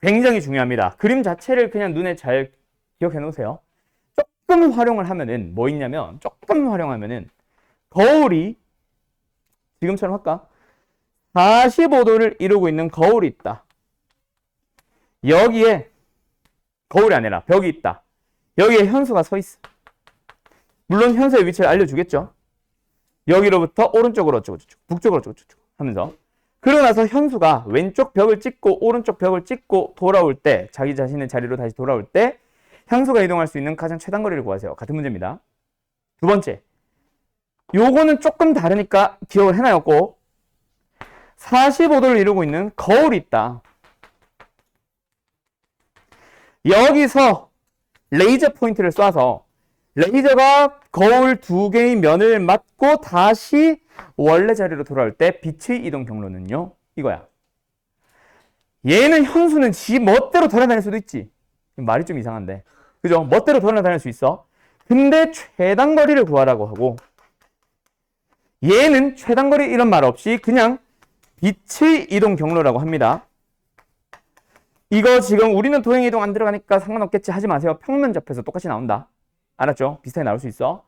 굉장히 중요합니다. 그림 자체를 그냥 눈에 잘 기억해 놓으세요. 조금 활용을 하면은 뭐 있냐면 조금 활용하면은 거울이 지금처럼 할까? 45도를 이루고 있는 거울이 있다. 여기에 거울이 아니라 벽이 있다. 여기에 현수가 서 있어. 물론 현수의 위치를 알려주겠죠. 여기로부터 오른쪽으로 어쩌고저쩌고 북쪽으로 어쩌고저쩌고 하면서 그러고 나서 현수가 왼쪽 벽을 찍고 오른쪽 벽을 찍고 돌아올 때 자기 자신의 자리로 다시 돌아올 때 현수가 이동할 수 있는 가장 최단 거리를 구하세요. 같은 문제입니다. 두 번째, 요거는 조금 다르니까 기억을 해놔였고 45도를 이루고 있는 거울이 있다. 여기서 레이저 포인트를 쏴서 레이저가 거울 두 개의 면을 맞고 다시 원래 자리로 돌아올 때 빛의 이동 경로는요, 이거야. 얘는 현수는 지 멋대로 돌아다닐 수도 있지. 말이 좀 이상한데. 그죠? 멋대로 돌아다닐 수 있어. 근데 최단거리를 구하라고 하고 얘는 최단거리 이런 말 없이 그냥 빛의 이동 경로라고 합니다. 이거 지금 우리는 도형 이동 안 들어가니까 상관없겠지 하지 마세요. 평면 잡혀서 똑같이 나온다. 알았죠? 비슷하게 나올 수 있어.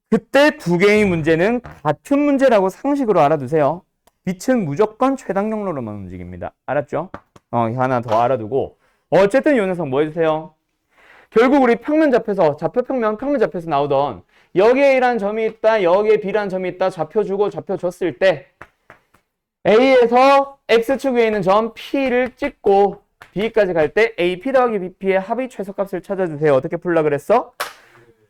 그때 두 개의 문제는 같은 문제라고 상식으로 알아두세요. 빛은 무조건 최단 경로로만 움직입니다. 알았죠? 하나 더 알아두고 어쨌든 이 녀석 뭐 해주세요? 결국 우리 평면 잡혀서 평면 잡혀서 나오던 여기에 A라는 점이 있다, 여기에 B라는 점이 있다, 좌표 주고 좌표 줬을 때 A에서 X축 위에 있는 점 P를 찍고 B까지 갈 때 AP 더하기 BP의 합의 최소값을 찾아주세요. 어떻게 풀라 그랬어?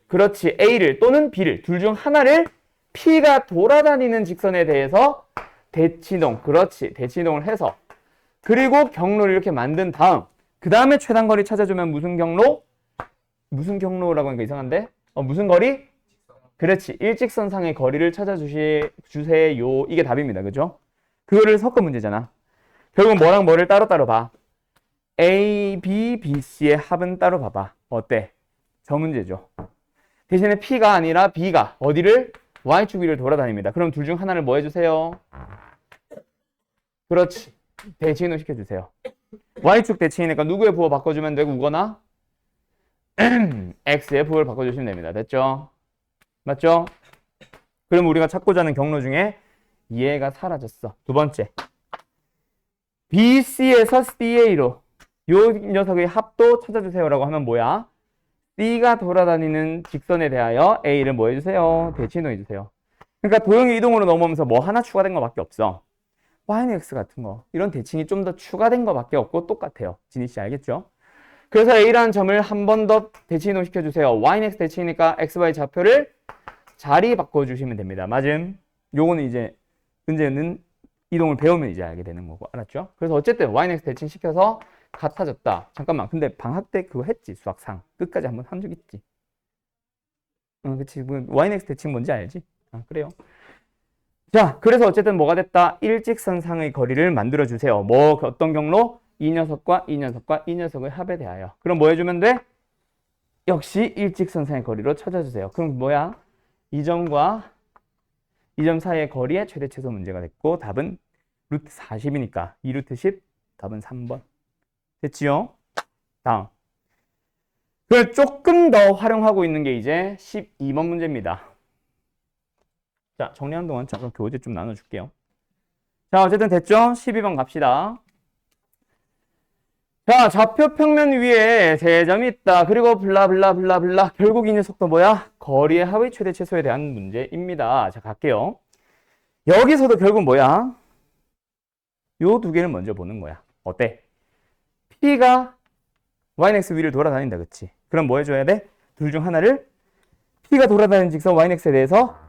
그렇지. A를 또는 B를 둘 중 하나를 P가 돌아다니는 직선에 대해서 대치이동. 그렇지. 대치이동을 해서 그리고 경로를 이렇게 만든 다음 그 다음에 최단거리 찾아주면 무슨 경로? 무슨 경로라고 하니까 이상한데? 무슨 거리? 그렇지. 일직선상의 거리를 찾아주세요. 이게 답입니다. 그죠? 그거를 섞은 문제잖아. 결국 뭐랑 뭐를 따로따로 봐. A, B, B, C의 합은 따로 봐봐. 어때? 저 문제죠. 대신에 P가 아니라 B가 어디를? Y축 위를 돌아다닙니다. 그럼 둘 중 하나를 뭐 해주세요? 그렇지. 대칭을 시켜주세요. Y축 대칭이니까 누구의 부호 바꿔주면 되고 우거나 X의 부호를 바꿔주시면 됩니다. 됐죠? 맞죠? 그럼 우리가 찾고자 하는 경로 중에 얘가 사라졌어. 두 번째. BC에서 CA로 요 녀석의 합도 찾아주세요라고 하면 뭐야? C가 돌아다니는 직선에 대하여 A를 뭐 해주세요? 대칭이동 해주세요. 그러니까 도형이 이동으로 넘어오면서 뭐 하나 추가된 것밖에 없어. Y는 X 같은 거. 이런 대칭이 좀 더 추가된 것밖에 없고 똑같아요. 진희 씨 알겠죠? 그래서 A라는 점을 한 번 더 대칭이동 시켜주세요. Y는 X 대칭이니까 XY 좌표를 자리 바꿔주시면 됩니다. 맞음? 요거는 이제 문제는 이동을 배우면 이제 알게 되는 거고. 알았죠? 그래서 어쨌든 Y는 X 대칭 시켜서 같아졌다. 잠깐만. 근데 방학 때 그거 했지. 수학상. 끝까지 한번 한 적 있지. 그치. Y는 X 대칭 뭔지 알지? 그래요. 자, 그래서 어쨌든 뭐가 됐다? 일직선상의 거리를 만들어주세요. 뭐, 어떤 경로? 이 녀석과 이 녀석과 이 녀석의 합에 대하여. 그럼 뭐 해주면 돼? 역시 일직선상의 거리로 찾아주세요. 그럼 뭐야? 이 점과 이 점 사이의 거리의 최대 최소 문제가 됐고 답은 루트 40이니까 2루트 10 답은 3번. 됐지요? 다음. 그걸 조금 더 활용하고 있는 게 이제 12번 문제입니다. 자, 정리하는 동안 잠깐 교재 좀 나눠줄게요. 자, 어쨌든 됐죠? 12번 갑시다. 자, 좌표 평면 위에 세 점이 있다. 그리고 블라블라블라블라. 결국 이 녀석도 뭐야? 거리의 합의 최대 최소에 대한 문제입니다. 자, 갈게요. 여기서도 결국 뭐야? 요 두 개를 먼저 보는 거야. 어때? P가 Yx 위를 돌아다닌다. 그치? 그럼 뭐 해줘야 돼? 둘 중 하나를 P가 돌아다니는 직선 Yx에 대해서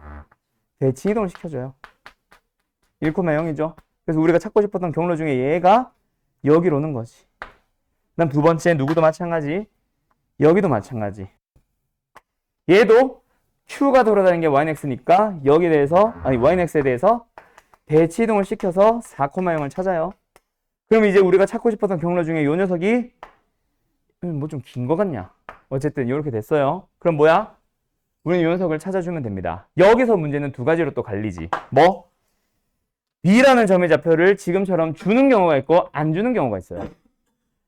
대칭이동을 시켜줘요. 1,0이죠. 그래서 우리가 찾고 싶었던 경로 중에 얘가 여기로 오는 거지. 그다음 두 번째 누구도 마찬가지. 여기도 마찬가지. 얘도 Q가 돌아다니는 게 Yx니까 여기에 대해서 Yx에 대해서 대치 이동을 시켜서 4,0을 찾아요. 그럼 이제 우리가 찾고 싶었던 경로 중에 요 녀석이 뭐 좀 긴 거 같냐? 어쨌든 이렇게 됐어요. 그럼 뭐야? 우리는 요 녀석을 찾아주면 됩니다. 여기서 문제는 두 가지로 또 갈리지. 뭐? B라는 점의 좌표를 지금처럼 주는 경우가 있고 안 주는 경우가 있어요.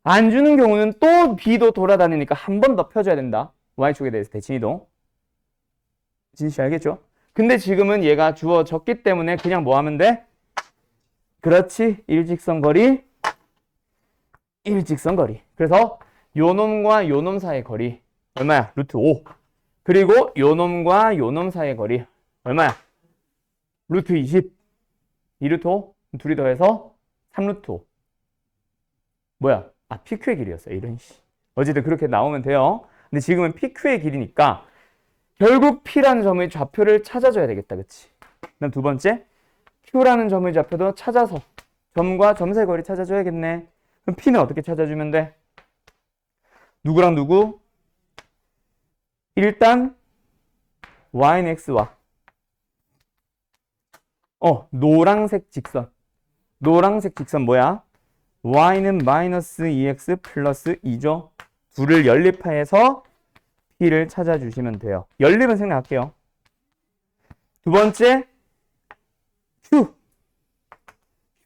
안 주는 경우는 또 B도 돌아다니니까 한 번 더 펴줘야 된다. Y축에 대해서 대칭 이동. 진씨 알겠죠? 근데 지금은 얘가 주어졌기 때문에 그냥 뭐 하면 돼? 그렇지. 일직선 거리. 일직선 거리. 그래서 요 놈과 요 놈 사이의 거리 얼마야? 루트 5. 그리고 요 놈과 요 놈 사이의 거리 얼마야? 루트 20. 2루트 5. 둘이 더해서 3루트 5. 뭐야? 아, PQ의 길이였어. 이런 씨. 어쨌든 그렇게 나오면 돼요. 근데 지금은 PQ의 길이니까 결국 P라는 점의 좌표를 찾아줘야 되겠다. 그치? 그다음 두 번째, Q라는 점의 좌표도 찾아서 점과 점 사이 거리 찾아줘야겠네. 그럼 P는 어떻게 찾아주면 돼? 누구랑 누구? 일단 Y는 X와 노란색 직선. 노란색 직선 뭐야? Y는 마이너스 2X 플러스 2죠. 둘을 연립해서 P를 찾아주시면 돼요. 연립은 생각할게요. 두 번째,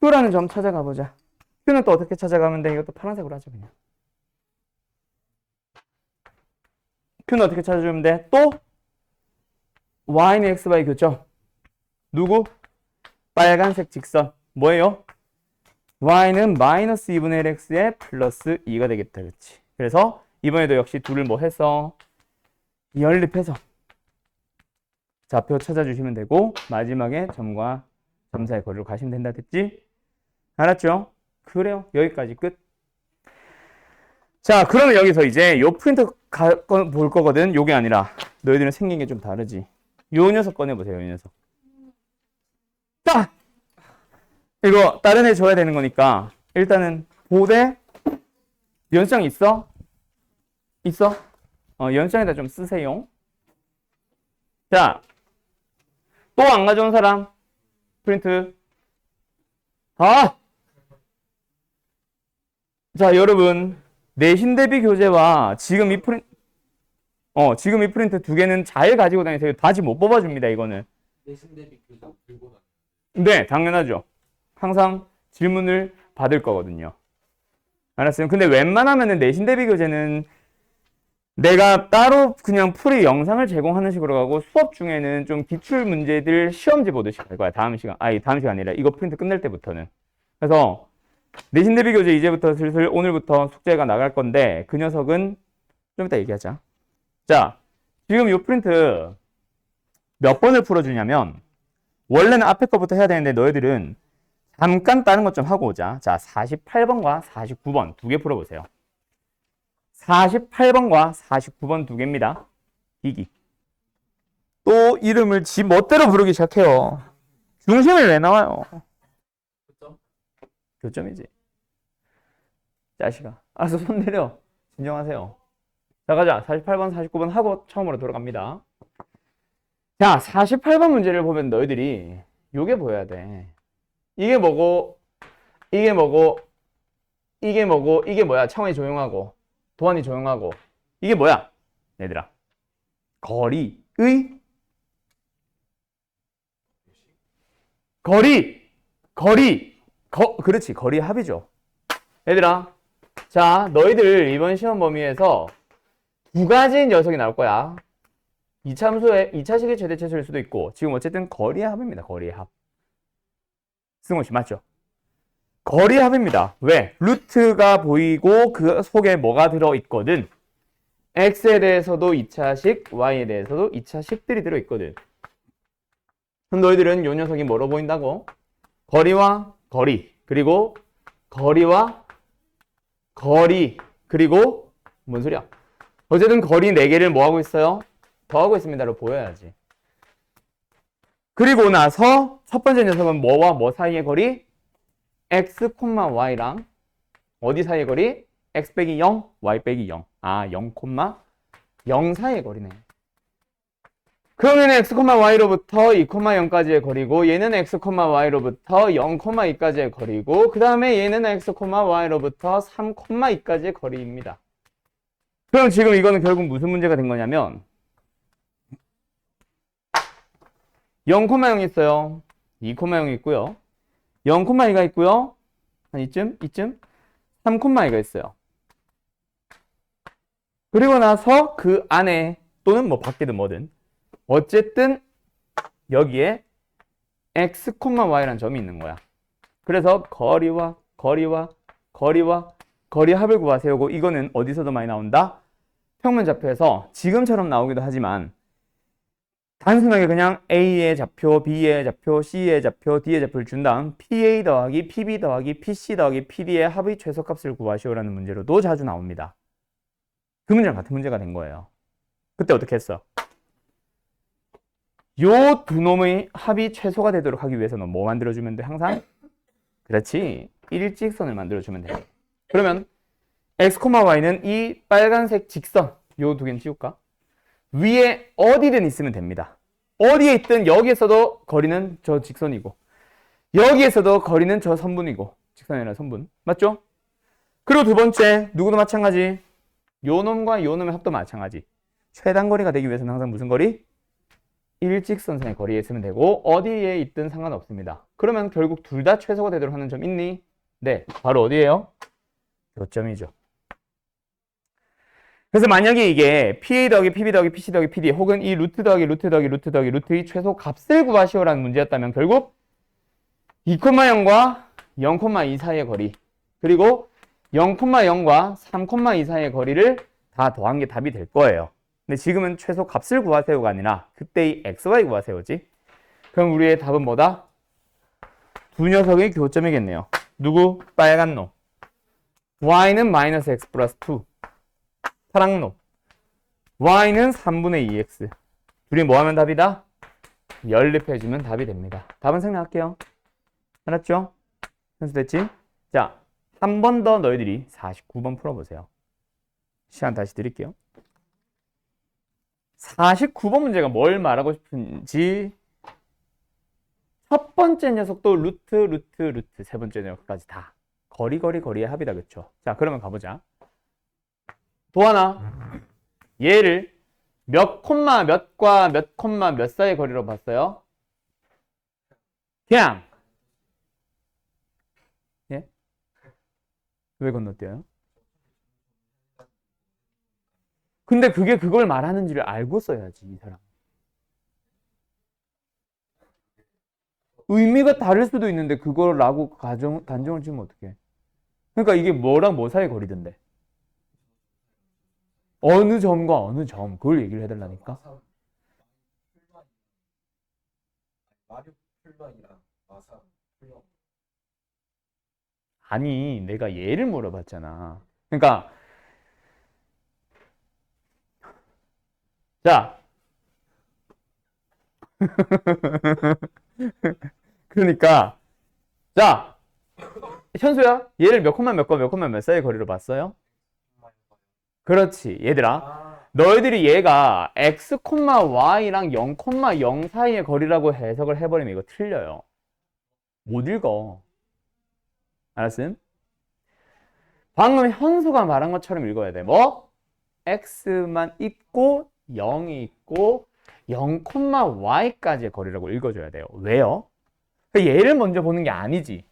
Q라는 점 찾아가 보자. Q는 또 어떻게 찾아가면 돼? 이것도 파란색으로 하자 그냥. Q는 어떻게 찾아주면 돼? 또 Y는 XY 교점. 누구? 빨간색 직선. 뭐예요? Y는 마이너스 2분의 1X에 플러스 2가 되겠다. 그렇지? 그래서 이번에도 역시 둘을 뭐 해서 연립해서 좌표 찾아주시면 되고 마지막에 점과 점 사이 거리로 가시면 된다. 됐지? 알았죠? 그래요. 여기까지 끝. 자, 그러면 여기서 이제 요 프린트 볼 거거든. 요게 아니라 너희들은 생긴 게 좀 다르지. 요 녀석 꺼내보세요. 요 녀석. 딱! 이거 다른 애 줘야 되는 거니까 일단은 보되 연장 있어? 있어? 연장에다 좀 쓰세요. 자, 또 안 가져온 사람 프린트. 자, 여러분 내신 대비 교재와 지금 이 프린트 두 개는 잘 가지고 다니세요. 다시 못 뽑아줍니다. 이거는. 내신 대비 교재 들고 다녀. 네, 당연하죠. 항상 질문을 받을 거거든요. 알았어요? 근데 웬만하면은 내신 대비 교재는 내가 따로 그냥 풀이 영상을 제공하는 식으로 가고 수업 중에는 좀 기출 문제들 시험지 보듯이 갈 거야. 다음 시간 아니라 이거 프린트 끝낼 때부터는. 그래서 내신 대비 교재 이제부터 슬슬 오늘부터 숙제가 나갈 건데 그 녀석은 좀 이따 얘기하자. 자, 지금 이 프린트 몇 번을 풀어주냐면 원래는 앞에 거부터 해야 되는데 너희들은 잠깐 다른 것 좀 하고 오자. 자, 48번과 49번 두 개 풀어보세요. 48번과 49번 두 개입니다. 기기. 또 이름을 지 멋대로 부르기 시작해요. 중심이 왜 나와요? 교점이지. 자식아. 알아서 손 내려. 진정하세요. 자, 가자. 48번, 49번 하고 처음으로 돌아갑니다. 자, 48번 문제를 보면 너희들이 요게 보여야 돼. 이게 뭐고, 이게 뭐고, 이게 뭐고, 이게 뭐야? 창원이 조용하고, 도안이 조용하고. 이게 뭐야? 얘들아. 거리. 그렇지. 거리 합이죠. 얘들아. 자, 너희들 이번 시험 범위에서 두 가지 녀석이 나올 거야. 2차식의 최대체수일 수도 있고, 지금 어쨌든 거리의 합입니다. 거리의 합. 승호씨, 맞죠? 거리의 합입니다. 왜? 루트가 보이고 그 속에 뭐가 들어있거든. x에 대해서도 2차식, y에 대해서도 2차식들이 들어있거든. 그럼 너희들은 요 녀석이 뭐로 보인다고? 거리와 거리, 그리고 거리와 거리, 그리고 뭔 소리야? 어쨌든 거리 4개를 뭐 하고 있어요? 더하고 있습니다로 보여야지. 그리고 나서 첫 번째 녀석은 뭐와 뭐 사이의 거리? x, y랑 어디 사이의 거리? x 빼기 0, y 빼기 0. 0, 0 사이의 거리네. 그러면 x, y로부터 2, 0까지의 거리고 얘는 x, y로부터 0,2까지의 거리고 그 다음에 얘는 x, y로부터 3,2까지의 거리입니다. 그럼 지금 이거는 결국 무슨 문제가 된 거냐면 0,0 있어요. 2,0 있고요. 0,2가 있고요. 한 이쯤 3,2가 있어요. 그리고 나서 그 안에 또는 뭐 밖이든 뭐든 어쨌든 여기에 x, y라는 점이 있는 거야. 그래서 거리와 거리 합을 구하세요고 이거는 어디서도 많이 나온다? 평면좌표에서 지금처럼 나오기도 하지만 단순하게 그냥 A의 좌표, B의 좌표, C의 좌표, D의 좌표를 준 다음 PA 더하기 PB 더하기 PC 더하기 PD의 합의 최소값을 구하시오라는 문제로도 자주 나옵니다. 그 문제랑 같은 문제가 된 거예요. 그때 어떻게 했어? 요 두 놈의 합이 최소가 되도록 하기 위해서는 뭐 만들어주면 돼? 항상? 그렇지. 일직선을 만들어주면 돼. 그러면 x, y는 이 빨간색 직선 요 두 개는 지울까? 위에 어디든 있으면 됩니다. 어디에 있든 여기에서도 거리는 저 직선이고 여기에서도 거리는 저 선분이고 직선이라 선분. 맞죠? 그리고 두 번째 누구도 마찬가지. 요 놈과 요 놈의 합도 마찬가지. 최단 거리가 되기 위해서는 항상 무슨 거리? 일직선상의 거리에 있으면 되고 어디에 있든 상관없습니다. 그러면 결국 둘 다 최소가 되도록 하는 점 있니? 네, 바로 어디예요? 요점이죠. 그래서 만약에 이게 PA 더하기 PB 더하기 PC 더하기 PD 혹은 이 루트 더하기 루트 더하기 루트 더하기 루트의 최소 값을 구하시오라는 문제였다면 결국 2,0과 0,2 사이의 거리 그리고 0,0과 3,2 사이의 거리를 다 더한 게 답이 될 거예요. 근데 지금은 최소 값을 구하세요가 아니라 그때의 xy 구하세요지. 그럼 우리의 답은 뭐다? 두 녀석의 교점이겠네요. 누구? 빨간 놈. y는 마이너스 x 플러스 2. 파란 놈. y는 3분의 2x. 둘이 뭐 하면 답이다? 연립해주면 답이 됩니다. 답은 생략할게요. 알았죠? 현수됐지? 자, 한 번 더 너희들이 49번 풀어보세요. 시간 다시 드릴게요. 49번 문제가 뭘 말하고 싶은지 첫 번째 녀석도 루트 세 번째 녀석까지 다 거리의 합이다. 그쵸? 자, 그러면 가보자. 또 하나 얘를 몇 콤마 몇과 몇 콤마 몇 사이의 거리로 봤어요? 그냥 예? 왜 건너뛰어요? 근데 그게 그걸 말하는지를 알고 써야지, 이 사람. 의미가 다를 수도 있는데 그거라고 단정을 지으면 어떡해? 그러니까 이게 뭐랑 뭐 사이의 거리던데? 어느 점과 어느 점, 그걸 얘기를 해달라니까? 마력 풀만이랑 마사 풀만. 아니, 내가 얘를 물어봤잖아. 그러니까 자 그러니까 자 현수야 얘를 몇 콤마 몇과 몇 콤마 몇 사이의 거리로 봤어요? 그렇지 얘들아 너희들이 얘가 x, y랑 0,0 사이의 거리라고 해석을 해버리면 이거 틀려요. 못 읽어. 알았음? 방금 현수가 말한 것처럼 읽어야 돼. 뭐? x만 있고 0이 있고 0,y까지의 거리라고 읽어줘야 돼요. 왜요? 얘를 먼저 보는 게 아니지.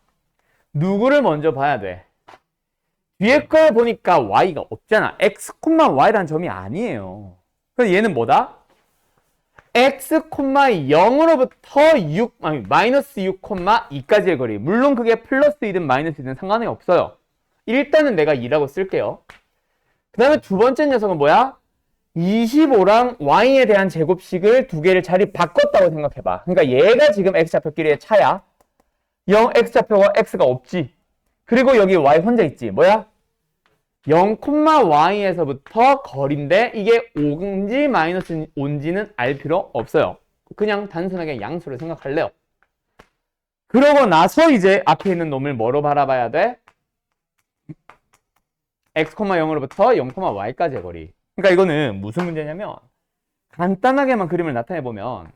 누구를 먼저 봐야 돼? 뒤에 걸 보니까 y가 없잖아. x, y라는 점이 아니에요. 그래서 얘는 뭐다? x, 0으로부터 마이너스 6,2까지의 거리. 물론 그게 플러스 2든 마이너스 2든 상관이 없어요. 일단은 내가 2라고 쓸게요. 그 다음에 두 번째 녀석은 뭐야? 25랑 y에 대한 제곱식을 두 개를 자리 바꿨다고 생각해봐. 그러니까 얘가 지금 x좌표끼리의 차야. 0 x좌표가 x가 없지. 그리고 여기 y 혼자 있지. 뭐야? 0,y에서부터 거리인데 이게 5인지 마이너스 5인지는 알 필요 없어요. 그냥 단순하게 양수를 생각할래요. 그러고 나서 이제 앞에 있는 놈을 뭐로 바라봐야 돼? x, 0으로부터 0,y까지의 거리. 그러니까 이거는 무슨 문제냐면 간단하게만 그림을 나타내 보면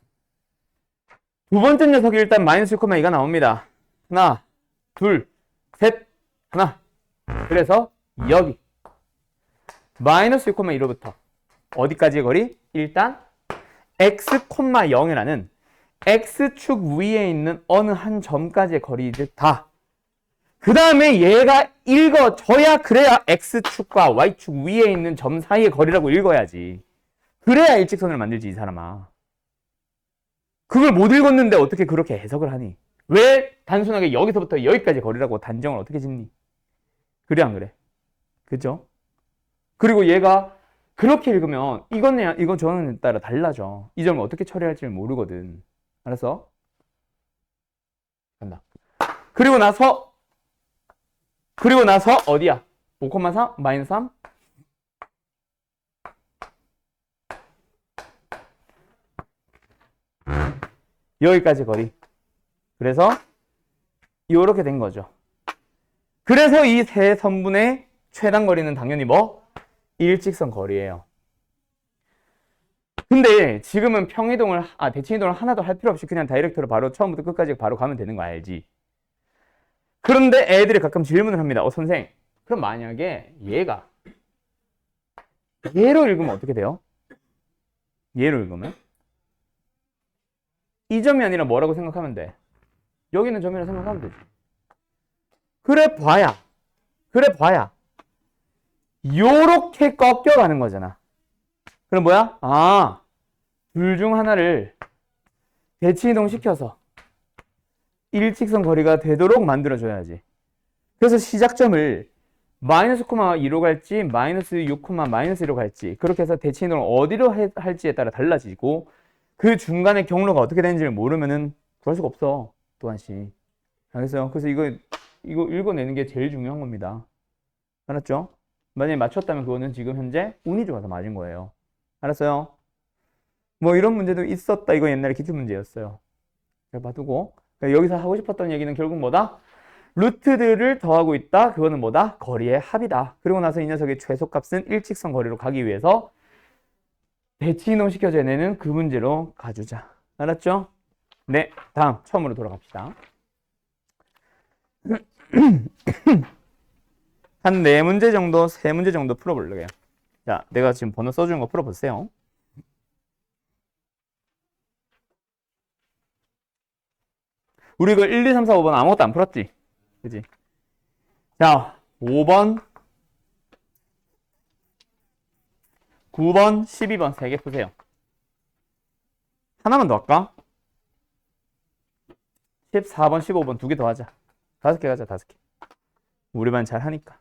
두 번째 녀석이 일단 마이너스 6,2가 나옵니다. 하나, 둘, 셋, 하나. 그래서 여기 마이너스 6,2로부터 어디까지의 거리? 일단 x, 0이라는 x축 위에 있는 어느 한 점까지의 거리다. 그 다음에 얘가 읽어져야 그래야 x축과 y축 위에 있는 점 사이의 거리라고 읽어야지. 그래야 일직선을 만들지 이 사람아. 그걸 못 읽었는데 어떻게 그렇게 해석을 하니? 왜 단순하게 여기서부터 여기까지 거리라고 단정을 어떻게 짓니? 그래 안 그래? 그죠? 그리고 얘가 그렇게 읽으면 이건 저는 따라 달라져. 이 점을 어떻게 처리할지 모르거든. 알았어? 간다. 그리고 나서 어디야? 5,3? 마이너스 3? 여기까지 거리. 그래서 이렇게 된 거죠. 그래서 이 세 선분의 최단 거리는 당연히 뭐? 일직선 거리예요. 근데 지금은 대칭이동을 하나도 할 필요 없이 그냥 다이렉트로 바로 처음부터 끝까지 바로 가면 되는 거 알지? 그런데 애들이 가끔 질문을 합니다. 선생, 그럼 만약에 얘가 얘로 읽으면 어떻게 돼요? 얘로 읽으면? 이 점이 아니라 뭐라고 생각하면 돼? 여기 있는 점이라 생각하면 되지. 그래 봐야 요렇게 꺾여가는 거잖아. 그럼 뭐야? 둘 중 하나를 대칭이동 시켜서 일직선 거리가 되도록 만들어줘야지. 그래서 시작점을 마이너스 2로 갈지 마이너스 6, 마이너스 1로 갈지 그렇게 해서 대칭이동을 어디로 할지에 따라 달라지고 그 중간에 경로가 어떻게 되는지를 모르면은 구할 수가 없어. 또한씩. 알겠어요? 그래서 이거 읽어내는 게 제일 중요한 겁니다. 알았죠? 만약에 맞췄다면 그거는 지금 현재 운이 좋아서 맞은 거예요. 알았어요? 뭐 이런 문제도 있었다. 이거 옛날에 기출 문제였어요. 잘 봐두고. 그러니까 여기서 하고 싶었던 얘기는 결국 뭐다? 루트들을 더하고 있다. 그거는 뭐다? 거리의 합이다. 그리고 나서 이 녀석의 최소값은 일직선 거리로 가기 위해서 대칭이동 시켜줘야 되는 그 문제로 가주자. 알았죠? 네, 다음 처음으로 돌아갑시다. 한 4문제 정도, 3문제 정도 풀어볼게요. 자, 내가 지금 번호 써주는 거 풀어보세요. 우리 이거 1, 2, 3, 4, 5번 아무것도 안 풀었지? 그지? 자, 5번, 9번, 12번 3개 푸세요. 하나만 더 할까? 14번, 15번 2개 더 하자. 5개 가자, 5개. 우리 반 잘 하니까.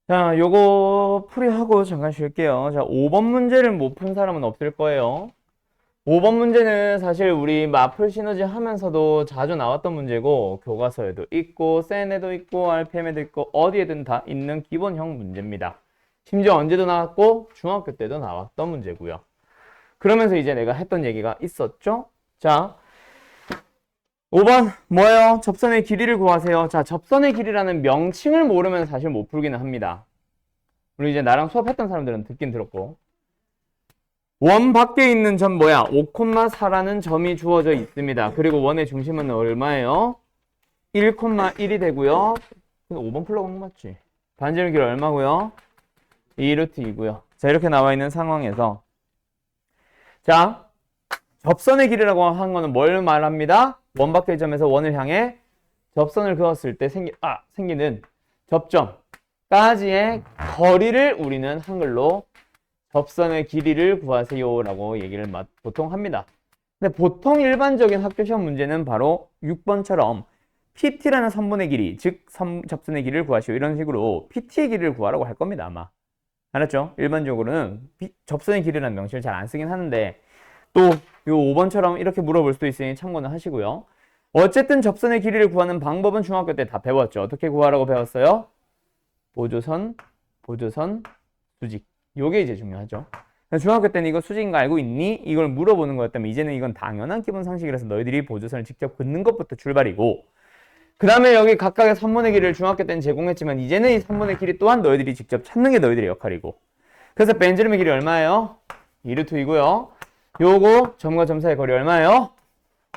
자, 요거 풀이하고 잠깐 쉴게요. 자, 5번 문제를 못 푼 사람은 없을 거예요. 5번 문제는 사실 우리 마플 시너지 하면서도 자주 나왔던 문제고 교과서에도 있고 센에도 있고 RPM에도 있고 어디에든 다 있는 기본형 문제입니다. 심지어 언제도 나왔고 중학교 때도 나왔던 문제고요. 그러면서 이제 내가 했던 얘기가 있었죠? 자, 5번 뭐예요? 접선의 길이를 구하세요. 자, 접선의 길이라는 명칭을 모르면 사실 못 풀기는 합니다. 우리 이제 나랑 수업했던 사람들은 듣긴 들었고 원 밖에 있는 점 뭐야? 5,4라는 점이 주어져 있습니다. 그리고 원의 중심은 얼마예요? 1,1이 되고요. 5번 풀러간 거 맞지? 반지름 길이 얼마고요? 2루트 2고요. 자, 이렇게 나와 있는 상황에서 자, 접선의 길이라고 한 거는 뭘 말합니다? 원 밖의 점에서 원을 향해 접선을 그었을 때 생기는 접점까지의 거리를 우리는 한글로 접선의 길이를 구하세요 라고 얘기를 보통 합니다. 근데 보통 일반적인 학교 시험 문제는 바로 6번처럼 PT라는 선분의 길이, 즉 접선의 길이를 구하시오 이런 식으로 PT의 길이를 구하라고 할 겁니다. 아마. 알았죠? 일반적으로는 접선의 길이라는 명칭을 잘 안 쓰긴 하는데 또 요 5번처럼 이렇게 물어볼 수도 있으니 참고는 하시고요. 어쨌든 접선의 길이를 구하는 방법은 중학교 때 다 배웠죠. 어떻게 구하라고 배웠어요? 보조선, 수직. 요게 이제 중요하죠. 중학교 때는 이거 수직인 거 알고 있니? 이걸 물어보는 거였다면 이제는 이건 당연한 기본 상식이라서 너희들이 보조선을 직접 긋는 것부터 출발이고 그 다음에 여기 각각의 선문의 길이를 중학교 때는 제공했지만 이제는 이 선문의 길이 또한 너희들이 직접 찾는 게 너희들의 역할이고. 그래서 벤제름의 길이 얼마예요? 2루트이고요. 요거 점과 점 사이의 거리 얼마예요?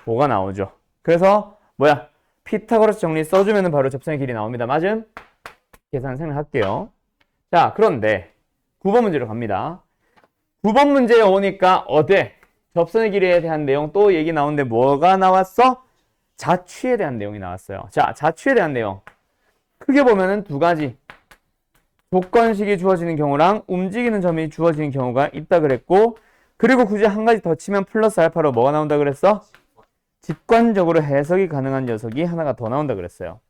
5가 나오죠. 그래서 뭐야? 피타고라스 정리 써주면 바로 접선의 길이 나옵니다. 맞음? 계산 생략할게요. 자, 그런데 9번 문제로 갑니다. 9번 문제에 오니까 어때? 접선의 길이에 대한 내용 또 얘기 나오는데 뭐가 나왔어? 자취에 대한 내용이 나왔어요. 자, 자취에 대한 내용. 크게 보면은 두 가지. 조건식이 주어지는 경우랑 움직이는 점이 주어지는 경우가 있다 그랬고, 그리고 굳이 한 가지 더 치면 플러스 알파로 뭐가 나온다 그랬어? 직관적으로 해석이 가능한 녀석이 하나가 더 나온다 그랬어요.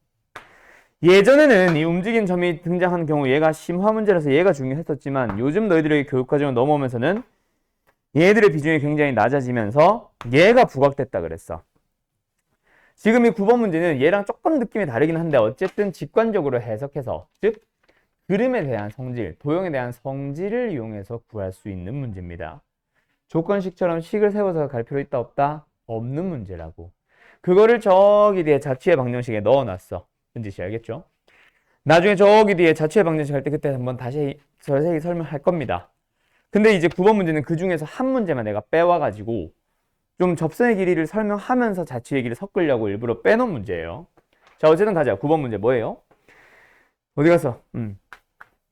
예전에는 이 움직이는 점이 등장하는 경우 얘가 심화 문제라서 얘가 중요했었지만 요즘 너희들의 교육과정을 넘어오면서는 얘들의 비중이 굉장히 낮아지면서 얘가 부각됐다 그랬어. 지금 이 9번 문제는 얘랑 조금 느낌이 다르긴 한데 어쨌든 직관적으로 해석해서, 즉 그림에 대한 성질, 도형에 대한 성질을 이용해서 구할 수 있는 문제입니다. 조건식처럼 식을 세워서 갈 필요 있다 없다? 없는 문제라고. 그거를 저기 뒤에 자취의 방정식에 넣어놨어. 무슨 뜻이 알겠죠? 나중에 저기 뒤에 자취의 방정식 할 때 그때 한번 다시 자세히 설명할 겁니다. 근데 이제 9번 문제는 그 중에서 한 문제만 내가 빼와가지고 좀 접선의 길이를 설명하면서 자취의 길이를 섞으려고 일부러 빼놓은 문제예요. 자, 어쨌든 가자. 9번 문제 뭐예요? 어디 갔어?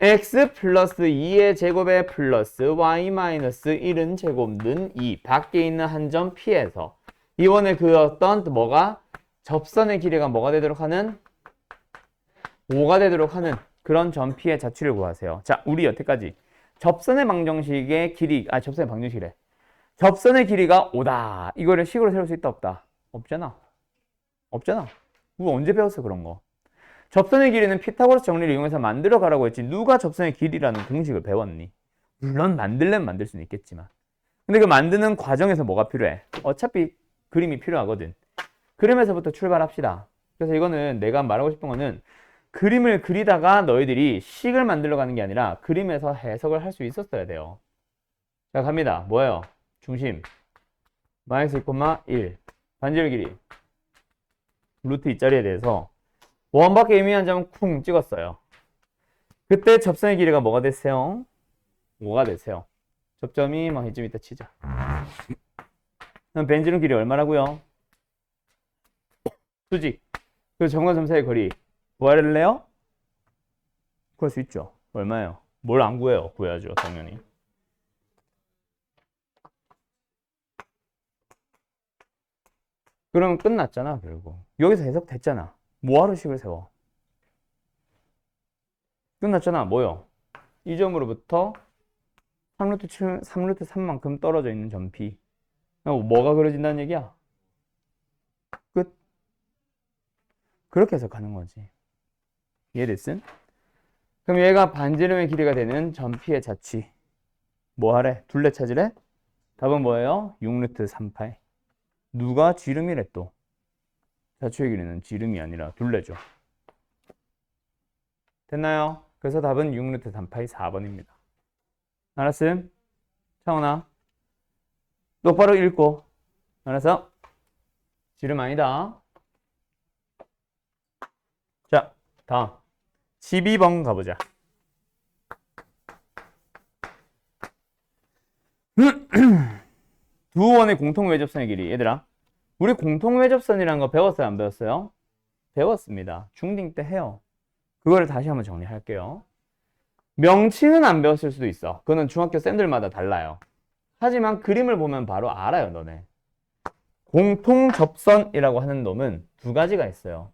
x 플러스 2의 제곱에 플러스 y 마이너스 1은 제곱는 2 밖에 있는 한 점 P에서 이번에 그 어떤 뭐가 접선의 길이가 뭐가 되도록 하는 5가 되도록 하는 그런 점 P의 자취를 구하세요. 자, 우리 여태까지 접선의 방정식의 길이, 접선의 방정식이래. 접선의 길이가 5다. 이거를 식으로 세울 수 있다 없다? 없잖아. 없잖아. 우리 언제 배웠어 그런 거? 접선의 길이는 피타고라스 정리를 이용해서 만들어 가라고 했지 누가 접선의 길이라는 공식을 배웠니? 물론 만들려면 만들 수는 있겠지만. 근데 그 만드는 과정에서 뭐가 필요해? 어차피 그림이 필요하거든. 그림에서부터 출발합시다. 그래서 이거는 내가 말하고 싶은 거는 그림을 그리다가 너희들이 식을 만들어 가는 게 아니라 그림에서 해석을 할 수 있었어야 돼요. 자, 갑니다. 뭐예요? 중심 마이너스 2,1 반지름 길이 루트 2짜리에 대해서 원밖에 의미한 점은 쿵 찍었어요. 그때 접선의 길이가 뭐가 됐어요? 5가 됐어요. 접점이 막 이쯤 이따 치자. 그럼 벤지름 길이 얼마라고요? 수직. 그 점과 점 사이의 거리 뭐 할래요? 구할 수 있죠. 얼마예요? 뭘 안 구해요? 구해야죠, 당연히. 그러면 끝났잖아, 결국. 여기서 해석됐잖아. 뭐하러 식을 세워? 끝났잖아. 뭐요? 이 점으로부터 3루트 3만큼 떨어져 있는 점 P. 뭐가 그려진다는 얘기야? 끝. 그렇게 해석하는 거지. 이해됐음? 그럼 얘가 반지름의 길이가 되는 점 P의 자취. 뭐 하래? 둘레 찾으래? 답은 뭐예요? 6루트 3파이. 누가 지름이래 또? 자취의 길이는 지름이 아니라 둘레죠. 됐나요? 그래서 답은 6루트 3파이 4번입니다. 알았음? 창원아 똑바로 읽고. 알았어? 지름 아니다. 자, 다음 12번 가보자. 두 원의 공통 외접선의 길이. 얘들아, 우리 공통 외접선이라는 거 배웠어요? 안 배웠어요? 배웠습니다. 중딩 때 해요. 그거를 다시 한번 정리할게요. 명칭은 안 배웠을 수도 있어. 그거는 중학교 쌤들마다 달라요. 하지만 그림을 보면 바로 알아요, 너네. 공통 접선이라고 하는 놈은 두 가지가 있어요.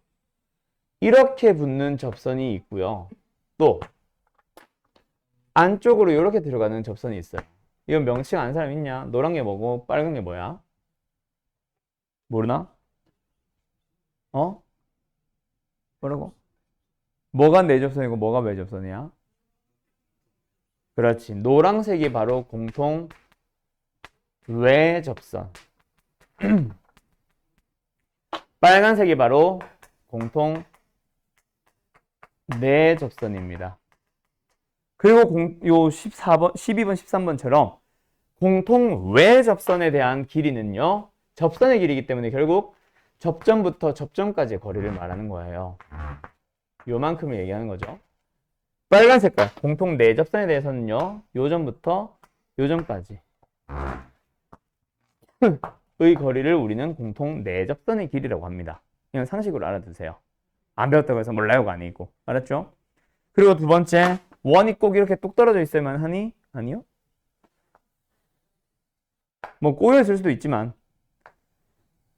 이렇게 붙는 접선이 있고요. 또 안쪽으로 이렇게 들어가는 접선이 있어요. 이건 명칭 아는 사람 있냐? 노란 게 뭐고 빨간 게 뭐야? 모르나? 어? 뭐라고? 뭐가 내접선이고 뭐가 외접선이야? 그렇지. 노란색이 바로 공통 외접선. 빨간색이 바로 공통 내접선입니다. 그리고 요 14번, 12번, 13번처럼 공통 외접선에 대한 길이는요. 접선의 길이기 때문에 결국 접점부터 접점까지의 거리를 말하는 거예요. 요만큼을 얘기하는 거죠. 빨간 색깔 공통 내접선에 대해서는요. 요점부터 요점까지 의 거리를 우리는 공통 내접선의 길이라고 합니다. 이건 상식으로 알아두세요. 안 배웠다고 해서 몰라요가 아니고. 알았죠? 그리고 두 번째, 원이 꼭 이렇게 뚝 떨어져 있어야만 하니? 아니요. 뭐 꼬여 있을 수도 있지만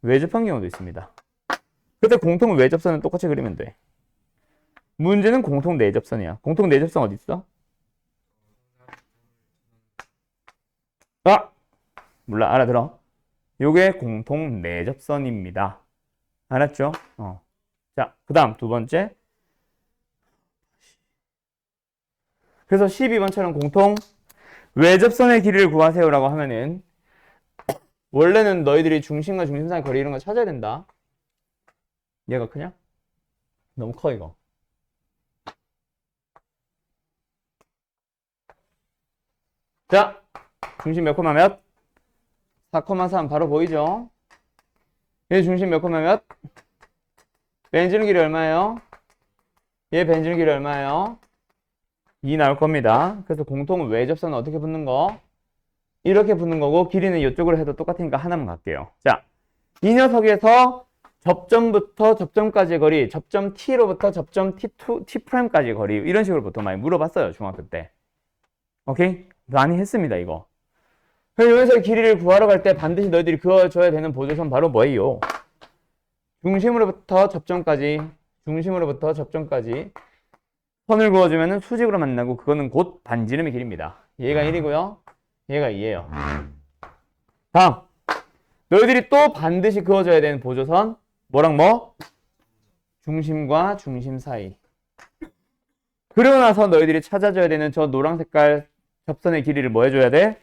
외접한 경우도 있습니다. 그때 공통 외접선은 똑같이 그리면 돼. 문제는 공통 내접선이야. 공통 내접선 어디 있어? 아! 몰라, 알아들어. 요게 공통 내접선입니다. 알았죠? 자, 그 다음 두 번째. 그래서 12번처럼 공통 외접선의 길이를 구하세요라고 하면은 원래는 너희들이 중심과 중심 사이 거리 이런 거 찾아야 된다. 얘가 크냐? 너무 커 이거. 자, 중심 몇 콤마 몇? 4,3 바로 보이죠? 얘 중심 몇 콤마 몇? 벤즈는 길이 얼마예요? 얘 벤즈는 길이 얼마예요? 2 나올 겁니다. 그래서 공통 외접선은 어떻게 붙는 거? 이렇게 붙는 거고 길이는 이쪽으로 해도 똑같으니까 하나만 갈게요. 자, 이 녀석에서 접점부터 접점까지의 거리, 접점 T로부터 접점 T'까지의 거리 이런 식으로 보통 많이 물어봤어요. 중학교 때. 오케이? 많이 했습니다. 이거. 그래서 여기서 길이를 구하러 갈 때 반드시 너희들이 그어줘야 되는 보조선 바로 뭐예요? 중심으로부터 접점까지 선을 그어주면 수직으로 만나고 그거는 곧 반지름의 길입니다. 얘가 1이고요. 얘가 2예요. 다음. 너희들이 또 반드시 그어줘야 되는 보조선 뭐랑 뭐? 중심과 중심 사이. 그러고 나서 너희들이 찾아줘야 되는 저 노란 색깔 접선의 길이를 뭐 해줘야 돼?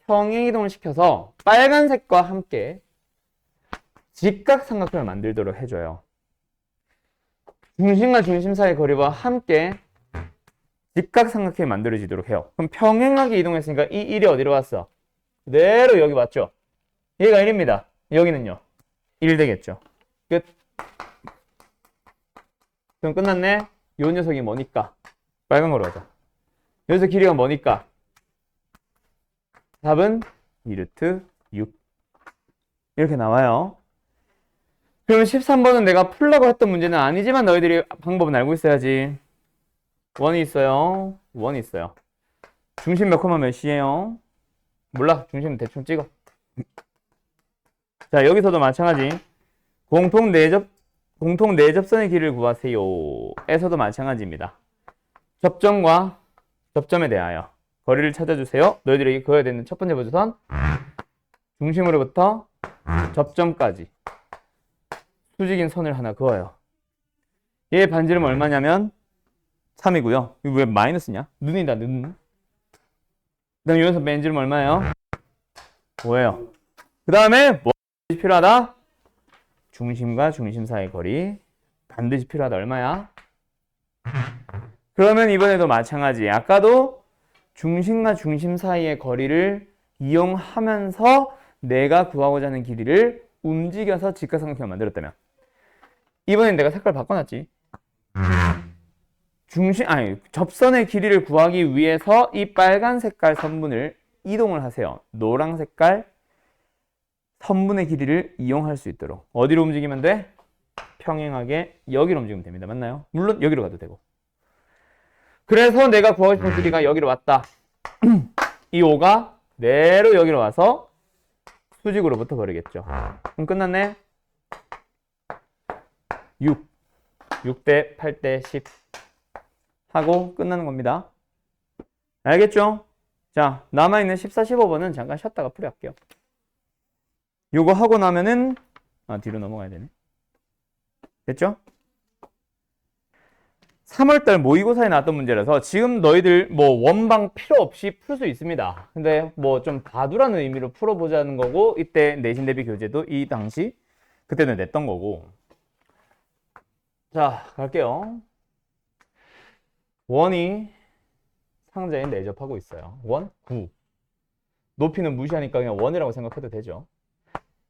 평행이동을 시켜서 빨간색과 함께 직각삼각형을 만들도록 해줘요. 중심과 중심 사이 거리와 함께 직각삼각형이 만들어지도록 해요. 그럼 평행하게 이동했으니까 이 1이 어디로 왔어? 그대로 여기 왔죠? 얘가 1입니다. 여기는요? 1 되겠죠? 끝. 그럼 끝났네? 요 녀석이 뭐니까? 빨간 거로 하자. 여기서 길이가 뭐니까? 답은 2루트 6 이렇게 나와요. 그러면 13번은 내가 풀라고 했던 문제는 아니지만 너희들이 방법은 알고 있어야지. 원이 있어요. 원이 있어요. 중심 몇 콤마 몇이에요? 몰라. 중심 대충 찍어. 자, 여기서도 마찬가지. 공통 내접선의 길이를 구하세요. 에서도 마찬가지입니다. 접점과 접점에 대하여 거리를 찾아주세요. 너희들이 그어야 되는 첫 번째 보조선 중심으로부터 접점까지 수직인 선을 하나 그어요. 얘의 반지름 얼마냐면 3이고요. 이거 왜 마이너스냐? 눈이다, 눈. 그 다음에 여기서 반지름 얼마예요? 5예요. 그 다음에 뭐 필요하다? 중심과 중심 사이 거리 반드시 필요하다. 얼마야? 그러면 이번에도 마찬가지. 아까도 중심과 중심 사이의 거리를 이용하면서 내가 구하고자 하는 길이를 움직여서 직각삼각형을 만들었다면 이번엔 내가 색깔 바꿔놨지. 접선의 길이를 구하기 위해서 이 빨간 색깔 선분을 이동을 하세요. 노란 색깔 선분의 길이를 이용할 수 있도록 어디로 움직이면 돼? 평행하게 여기로 움직이면 됩니다. 맞나요? 물론 여기로 가도 되고. 그래서 내가 구하고 싶은 길이가 여기로 왔다. 이 5가 내로 여기로 와서 수직으로 붙어버리겠죠. 그럼 끝났네. 6대 8대 10 하고 끝나는 겁니다. 알겠죠? 자, 남아있는 14, 15번은 잠깐 쉬었다가 풀이할게요. 요거 하고 나면은 뒤로 넘어가야 되네. 됐죠? 3월달 모의고사에 나왔던 문제라서 지금 너희들 뭐 원방 필요 없이 풀 수 있습니다. 근데 뭐 좀 봐두라는 의미로 풀어보자는 거고 이때 내신 대비 교재도 이 당시 그때는 냈던 거고. 자, 갈게요. 원이 상자에 내접하고 있어요. 원 9. 높이는 무시하니까 그냥 원이라고 생각해도 되죠.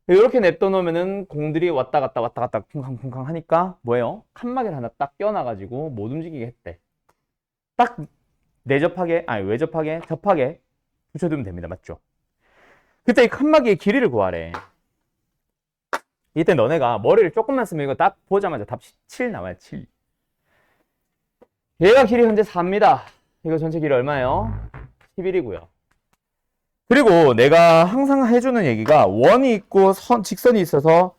이렇게 냅둬 놓으면은 공들이 왔다 갔다 쿵쾅쿵쾅 하니까 뭐예요? 칸막이를 하나 딱 껴놔가지고 못 움직이게 했대. 딱 내접하게, 아니 외접하게, 접하게 붙여두면 됩니다. 맞죠? 그때 이 칸막이의 길이를 구하래. 이때 너네가 머리를 조금만 쓰면 이거 딱 보자마자 답 7 나와요. 7. 얘가 길이 현재 4입니다. 이거 전체 길이 얼마예요? 11이고요. 그리고 내가 항상 해주는 얘기가 원이 있고 직선이 있어서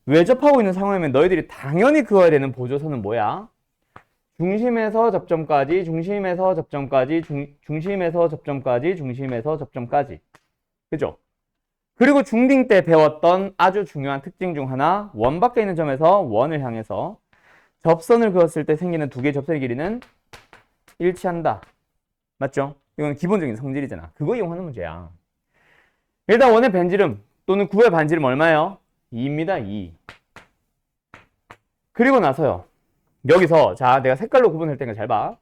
외접하고 있는 상황이면 너희들이 당연히 그어야 되는 보조선은 뭐야? 중심에서 접점까지, 중심에서 접점까지, 중심에서 접점까지, 중심에서 접점까지. 그죠? 그리고 중딩 때 배웠던 아주 중요한 특징 중 하나, 원 밖에 있는 점에서 원을 향해서 접선을 그었을 때 생기는 두 개의 접선의 길이는 일치한다. 맞죠? 이건 기본적인 성질이잖아. 그거 이용하는 문제야. 일단 원의 반지름 또는 구의 반지름 얼마예요? 2입니다. 2. 그리고 나서요. 여기서 자 내가 색깔로 구분할 테니까 잘 봐.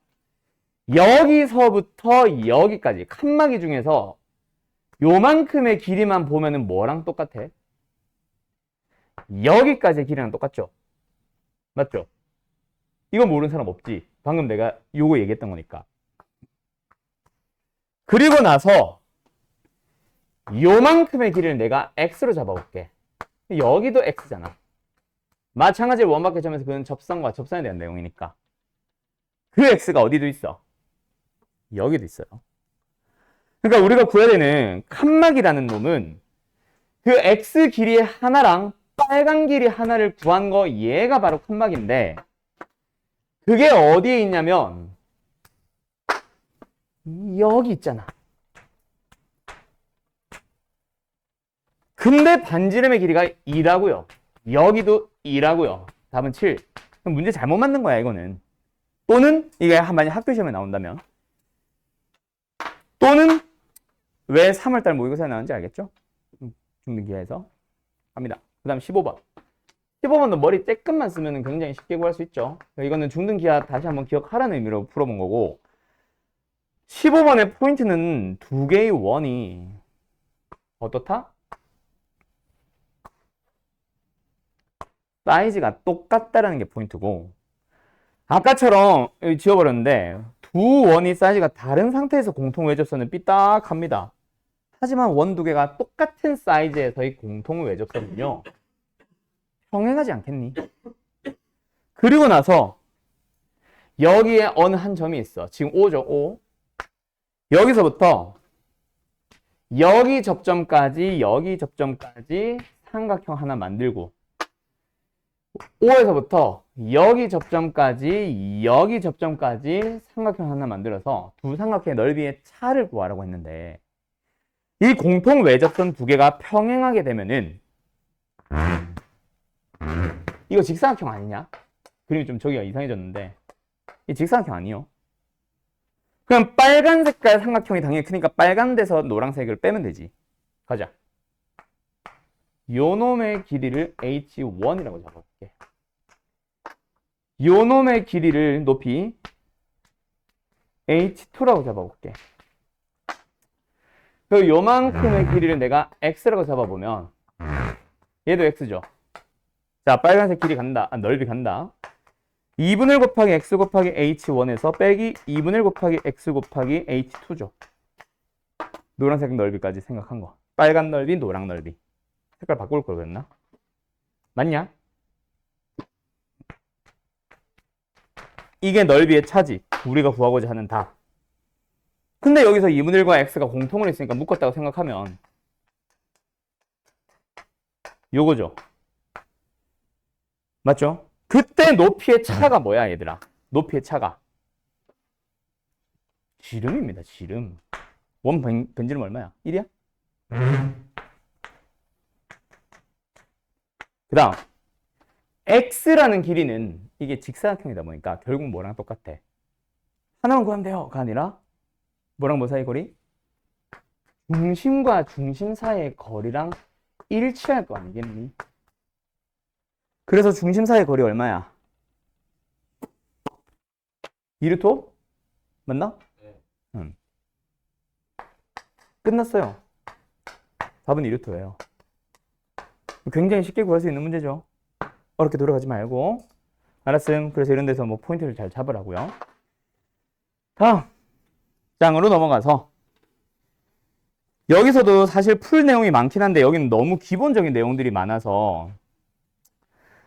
여기서부터 여기까지 칸막이 중에서 요만큼의 길이만 보면은 뭐랑 똑같아? 여기까지의 길이랑 똑같죠? 맞죠? 이거 모르는 사람 없지. 방금 내가 요거 얘기했던 거니까. 그리고 나서 요만큼의 길이를 내가 x로 잡아볼게. 여기도 x잖아. 마찬가지로 원밖에 점에서 그는 접선과 접선에 대한 내용이니까. 그 x가 어디도 있어? 여기도 있어요. 그러니까 우리가 구해야 되는 칸막이라는 놈은 그 x 길이 하나랑 빨간 길이 하나를 구한 거 얘가 바로 칸막인데 그게 어디에 있냐면 여기 있잖아. 근데 반지름의 길이가 2라고요. 여기도 2라고요. 답은 7. 그럼 문제 잘못 만든 거야 이거는. 또는 이게 만약 학교 시험에 나온다면 또는 왜 3월달 모의고사에 나오는지 알겠죠? 중등기하에서 갑니다. 그 다음 15번. 15번도 머리 쬐끔만 쓰면 굉장히 쉽게 구할 수 있죠. 이거는 중등기하 다시 한번 기억하라는 의미로 풀어본 거고 15번의 포인트는 두 개의 원이 어떻다? 사이즈가 똑같다라는 게 포인트고 아까처럼 지워버렸는데 두 원이 사이즈가 다른 상태에서 공통 외접선은 삐딱합니다. 하지만 원 두 개가 똑같은 사이즈에서의 공통 외접선은요 평행하지 않겠니? 그리고 나서 여기에 어느 한 점이 있어. 지금 O죠. O. 여기서부터 여기 접점까지 삼각형 하나 만들고 O에서부터 여기 접점까지 삼각형 하나 만들어서 두 삼각형의 넓이의 차를 구하라고 했는데 이 공통 외접선 두 개가 평행하게 되면은 이거 직사각형 아니냐? 그림이 좀 저기가 이상해졌는데 이 직사각형 아니요. 그럼 빨간 색깔 삼각형이 당연히 크니까 빨간 데서 노란색을 빼면 되지. 가자. 요 놈의 길이를 H1이라고 잡아볼게. 요 놈의 길이를 높이 H2라고 잡아볼게. 그리고 요만큼의 길이를 내가 X라고 잡아보면 얘도 X죠. 자, 빨간색 길이 간다. 넓이 간다. 2분의 1 곱하기 X 곱하기 H1에서 빼기 2분의 1 곱하기 X 곱하기 H2죠. 노란색 넓이까지 생각한 거. 빨간 넓이, 노랑 넓이. 색깔 바꿀 걸 그랬나? 맞냐? 이게 넓이의 차지. 우리가 구하고자 하는 답. 근데 여기서 2분의 1과 x가 공통을 했으니까 묶었다고 생각하면 요거죠. 맞죠? 그때 높이의 차가 뭐야 얘들아? 높이의 차가 지름입니다. 지름. 원 변지름 얼마야? 1이야? 그 다음 x라는 길이는 이게 직사각형이다 보니까 결국 뭐랑 똑같아? 하나만 구하면 돼요가 아니라 뭐랑 뭐 사이 거리? 중심과 중심 사이의 거리랑 일치할 거 아니겠니? 그래서 중심 사이의 거리 얼마야? 2루트? 맞나? 네. 응. 끝났어요. 답은 2루트예요. 굉장히 쉽게 구할 수 있는 문제죠. 어렵게 돌아가지 말고. 알았음. 그래서 이런 데서 뭐 포인트를 잘 잡으라고요. 다음 장으로 넘어가서 여기서도 사실 풀 내용이 많긴 한데 여기는 너무 기본적인 내용들이 많아서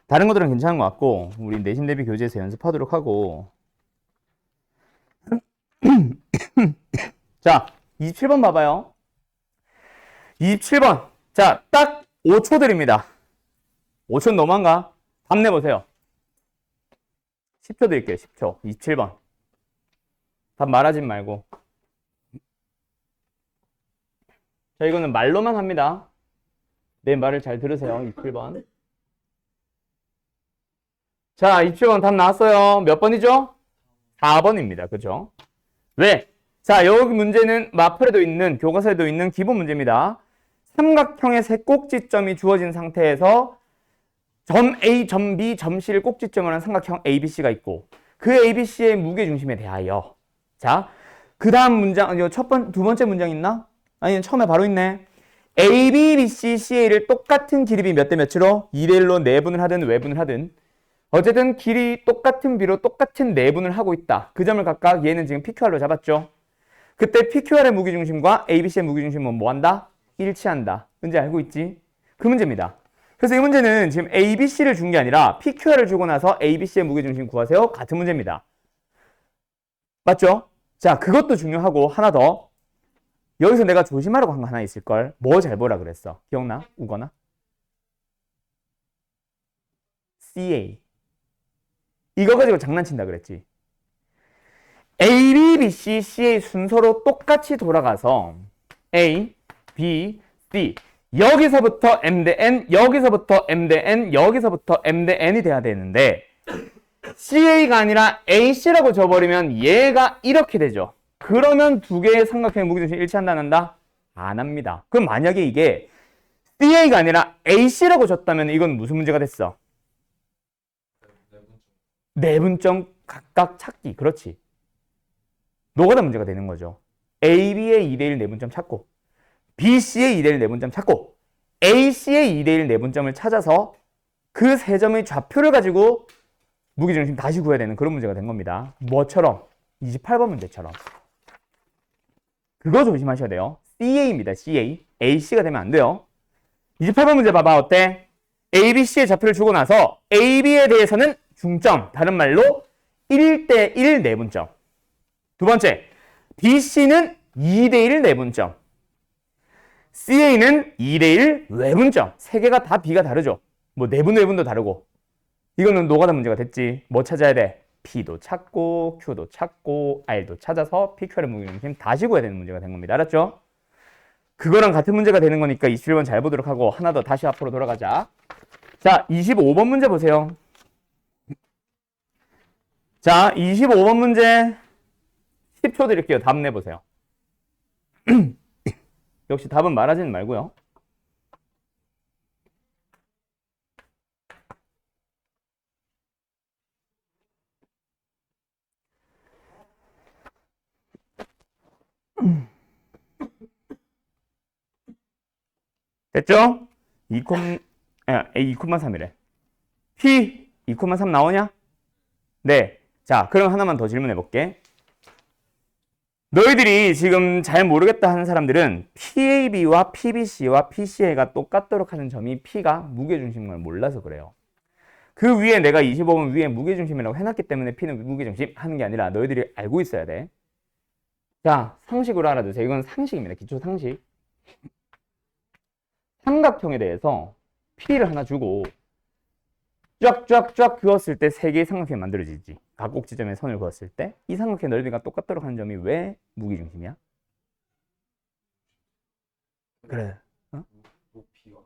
다른 것들은 괜찮은 것 같고 우리 내신 대비 교재에서 연습하도록 하고 자 27번 봐봐요. 27번 자 딱 5초 드립니다. 5초 너무한가? 답 내보세요. 10초 드릴게요. 10초 27번 답 말하지 말고 자 이거는 말로만 합니다. 내 말을 잘 들으세요. 27번 자 27번 답 나왔어요. 몇 번이죠? 4번입니다. 그죠? 왜? 자 여기 문제는 마플에도 있는 교과서에도 있는 기본 문제입니다. 삼각형의 세 꼭지점이 주어진 상태에서 점 A, 점 B, 점 C를 꼭지점으로 한 삼각형 ABC가 있고 그 ABC의 무게중심에 대하여 자 그 다음 문장 두 번째 문장 있나? 아니 처음에 바로 있네. A, B, B, C, CA를 똑같은 길이비 몇 대 몇으로 2대 1로 내분을 하든 외분을 하든 어쨌든 길이 똑같은 비로 똑같은 내분을 하고 있다. 그 점을 각각 얘는 지금 PQR로 잡았죠. 그때 PQR의 무게중심과 ABC의 무게중심은 뭐한다? 일치한다. 문제 알고 있지? 그 문제입니다. 그래서 이 문제는 지금 ABC를 준 게 아니라 PQR을 주고 나서 ABC의 무게중심 구하세요. 같은 문제입니다. 맞죠? 자, 그것도 중요하고 하나 더. 여기서 내가 조심하라고 한 거 하나 있을걸. 뭐 잘 보라 그랬어? 기억나? 우거나? CA. 이거 가지고 장난친다 그랬지. A, B, B, C, CA 순서로 똑같이 돌아가서 A, B, C 여기서부터 M 대 N, 여기서부터 M 대 N, 여기서부터 M 대 N이 돼야 되는데 CA가 아니라 AC라고 줘버리면 얘가 이렇게 되죠. 그러면 두 개의 삼각형의 무게중심이 일치한다 안 한다? 안 합니다. 그럼 만약에 이게 CA가 아니라 AC라고 줬다면 이건 무슨 문제가 됐어? 내분점 각각 찾기. 그렇지. 노가다 문제가 되는 거죠. AB의 2대1 내분점 찾고 BC의 2대1 내분점 찾고 AC의 2대1 내분점을 찾아서 그 세 점의 좌표를 가지고 무게중심 다시 구해야 되는 그런 문제가 된 겁니다. 뭐처럼? 28번 문제처럼. 그거 조심하셔야 돼요. CA입니다. CA. AC가 되면 안 돼요. 28번 문제 봐봐. 어때? ABC의 좌표를 주고 나서 AB에 대해서는 중점, 다른 말로 1대1 내분점. 두 번째, BC는 2대1 내분점. CA는 2대1 외분점. 세 개가 다 B가 다르죠. 뭐 내분, 외분도 다르고. 이거는 노가다 문제가 됐지. 뭐 찾아야 돼? P도 찾고, Q도 찾고, R도 찾아서 PQR의 무게중심 다시 구해야 되는 문제가 된 겁니다. 알았죠? 그거랑 같은 문제가 되는 거니까 27번 잘 보도록 하고 하나 더 다시 앞으로 돌아가자. 자, 25번 문제 보세요. 자, 25번 문제 10초 드릴게요. 답 내보세요. 역시 답은 말하지는 말고요. 됐죠? 2,3이래. P 2,3 나오냐? 네. 자, 그럼 하나만 더 질문해 볼게. 너희들이 지금 잘 모르겠다 하는 사람들은 PAB와 PBC와 PCA가 똑같도록 하는 점이 P가 무게중심인 걸 몰라서 그래요. 그 위에 내가 25번 위에 무게중심이라고 해놨기 때문에 P는 무게중심 하는 게 아니라 너희들이 알고 있어야 돼. 자, 상식으로 알아두세요. 이건 상식입니다. 기초 상식. 삼각형에 대해서 P를 하나 주고 쫙쫙쫙 그었을 때 세 개의 삼각형이 만들어지지. 각 꼭지점에 선을 그었을 때 이 삼각형의 넓이가 똑같도록 하는 점이 왜 무게중심이야? 그래. 어? 높이와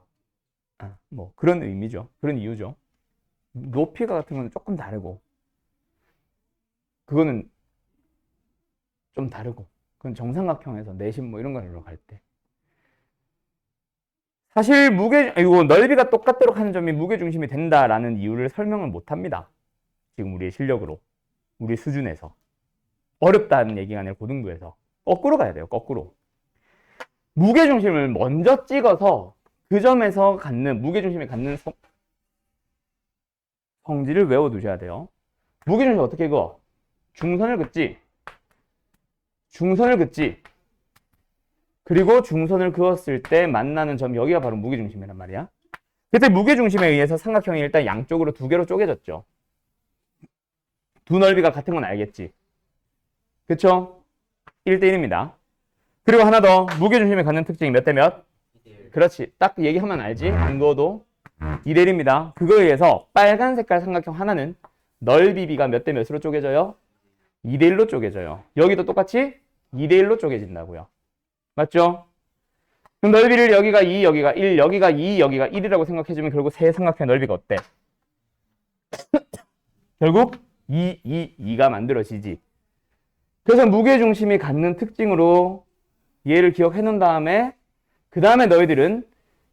뭐 그런 의미죠. 그런 이유죠. 높이가 같은 건 조금 다르고 그거는 좀 다르고 그건 정삼각형에서 내심 뭐 이런 걸로 갈 때. 사실 이거 넓이가 똑같도록 하는 점이 무게중심이 된다라는 이유를 설명을 못 합니다. 지금 우리의 실력으로. 우리 수준에서. 어렵다는 얘기가 아니라 고등부에서. 거꾸로 가야 돼요. 거꾸로. 무게중심을 먼저 찍어서 그 점에서 갖는, 무게중심이 갖는 성질을 외워두셔야 돼요. 무게중심 어떻게 그어? 중선을 긋지. 중선을 긋지. 그리고 중선을 그었을 때 만나는 점, 여기가 바로 무게중심이란 말이야. 그때 무게중심에 의해서 삼각형이 일단 양쪽으로 두 개로 쪼개졌죠. 두 넓이가 같은 건 알겠지. 그쵸? 1대1입니다. 그리고 하나 더, 무게중심이 갖는 특징이 몇 대 몇? 그렇지. 딱 얘기하면 알지? 안 그어도 2대1입니다. 그거에 의해서 빨간 색깔 삼각형 하나는 넓이 B가 몇 대 몇으로 쪼개져요? 2대1로 쪼개져요. 여기도 똑같이 2대1로 쪼개진다고요. 맞죠? 그럼 넓이를 여기가 2, 여기가 1, 여기가 2, 여기가 1이라고 생각해주면 결국 세 삼각형의 넓이가 어때? 결국 2, 2, 2가 만들어지지. 그래서 무게중심이 갖는 특징으로 얘를 기억해 놓은 다음에 그 다음에 너희들은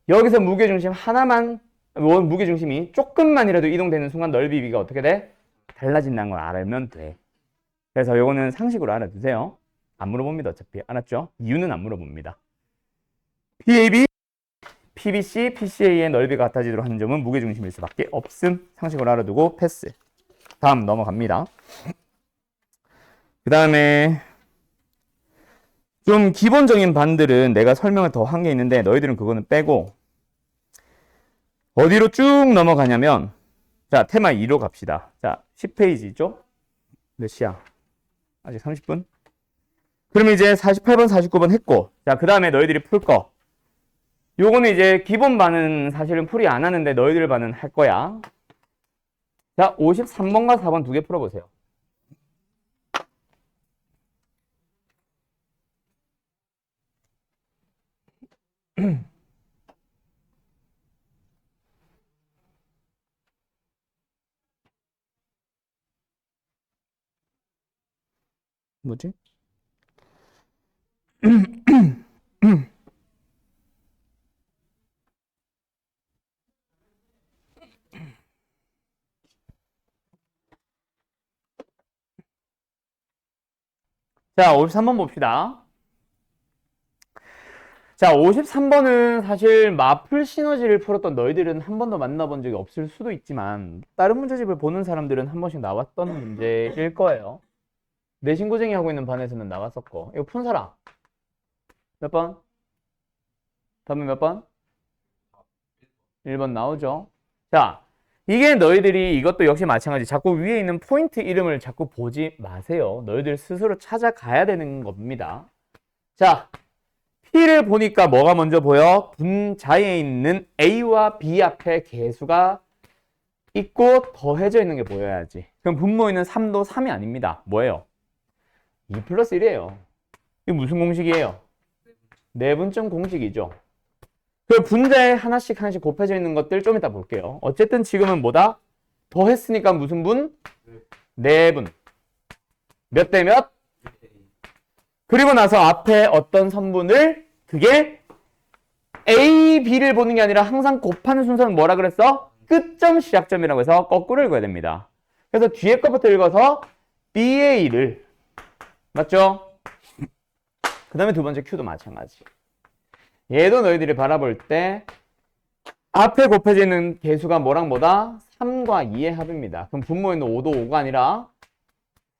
여기서 무게중심 하나만, 무게중심이 조금만이라도 이동되는 순간 넓이 B가 어떻게 돼? 달라진다는 걸 알면 돼. 그래서 요거는 상식으로 알아두세요. 안 물어봅니다. 어차피. 알았죠? 이유는 안 물어봅니다. PAB, PBC, PCA의 넓이가 같아지도록 하는 점은 무게중심일 수밖에 없음. 상식으로 알아두고 패스. 다음 넘어갑니다. 그 다음에 좀 기본적인 반들은 내가 설명을 더 한 게 있는데 너희들은 그거는 빼고 어디로 쭉 넘어가냐면 자 테마 2로 갑시다. 자 10페이지죠? 몇 시야? 아직 30분? 그러면 이제 48번, 49번 했고 자 그 다음에 너희들이 풀 거 요거는 이제 기본 반은 사실은 풀이 안 하는데 너희들 반은 할 거야. 자 53번과 4번 두 개 풀어보세요. 뭐지? 자, 53번 봅시다. 자, 53번은 사실 마플 시너지를 풀었던 너희들은 한 번도 만나본 적이 없을 수도 있지만 다른 문제집을 보는 사람들은 한 번씩 나왔던 문제일 거예요. 내신고쟁이 하고 있는 반에서는 나왔었고 이거 푼 사람 몇 번? 답은 몇 번? 1번 나오죠. 자, 이게 너희들이 이것도 역시 마찬가지 자꾸 위에 있는 포인트 이름을 자꾸 보지 마세요. 너희들 스스로 찾아가야 되는 겁니다. 자, P를 보니까 뭐가 먼저 보여? 분자에 있는 A와 B 앞에 개수가 있고 더해져 있는 게 보여야지. 그럼 분모에는 3도 3이 아닙니다. 뭐예요? 2 플러스 1이에요. 이게 무슨 공식이에요? 내분점 공식이죠. 그 분자에 하나씩 곱해져 있는 것들 좀 이따 볼게요. 어쨌든 지금은 뭐다? 더했으니까 무슨 분? 내분. 몇 대 몇? 그리고 나서 앞에 어떤 선분을 그게 A, B를 보는 게 아니라 항상 곱하는 순서는 뭐라 그랬어? 끝점, 시작점이라고 해서 거꾸로 읽어야 됩니다. 그래서 뒤에 것부터 읽어서 BA를 맞죠? 그 다음에 두 번째 Q도 마찬가지. 얘도 너희들이 바라볼 때 앞에 곱해져 있는 개수가 뭐랑 뭐다? 3과 2의 합입니다. 그럼 분모에 있는 5도 5가 아니라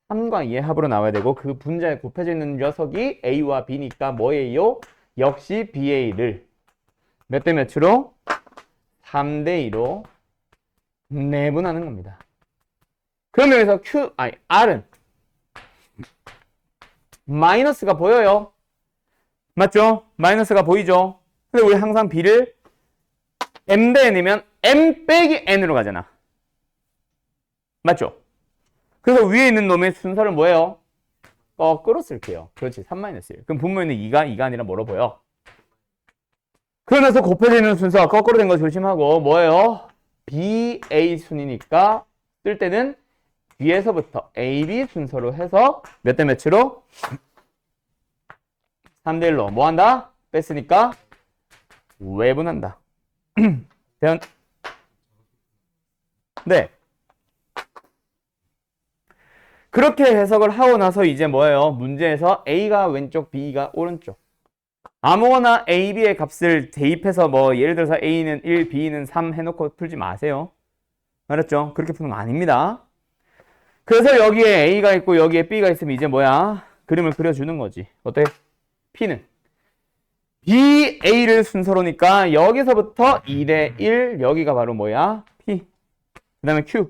3과 2의 합으로 나와야 되고 그 분자에 곱해져 있는 녀석이 A와 B니까 뭐예요? 역시 BA를 몇 대 몇으로? 3대 2로 내분하는 겁니다. 그럼 여기서 R은 마이너스가 보여요. 맞죠? 마이너스가 보이죠? 근데 우리 항상 B를 M 대 N이면 M 빼기 N으로 가잖아. 맞죠? 그래서 위에 있는 놈의 순서를 뭐예요? 거꾸로 쓸게요. 그렇지. 3-1. 그럼 분모에는 2가 아니라 뭐로 보여? 그러면서 곱해지는 순서 거꾸로 된 거 조심하고 뭐예요? BA 순이니까 쓸 때는 뒤에서부터 AB 순서로 해서 몇 대 몇으로? 3대 1로 뭐 한다? 뺐으니까 외분한다. 대현. 네. 그렇게 해석을 하고 나서 이제 뭐예요? 문제에서 A가 왼쪽, B가 오른쪽. 아무거나 A, B의 값을 대입해서 뭐 예를 들어서 A는 1, B는 3 해놓고 풀지 마세요. 알았죠? 그렇게 푸는 거 아닙니다. 그래서 여기에 A가 있고 여기에 B가 있으면 이제 뭐야? 그림을 그려주는 거지. 어때? P는 B, A를 순서로니까 여기서부터 2대 1 여기가 바로 뭐야? P. 그 다음에 Q.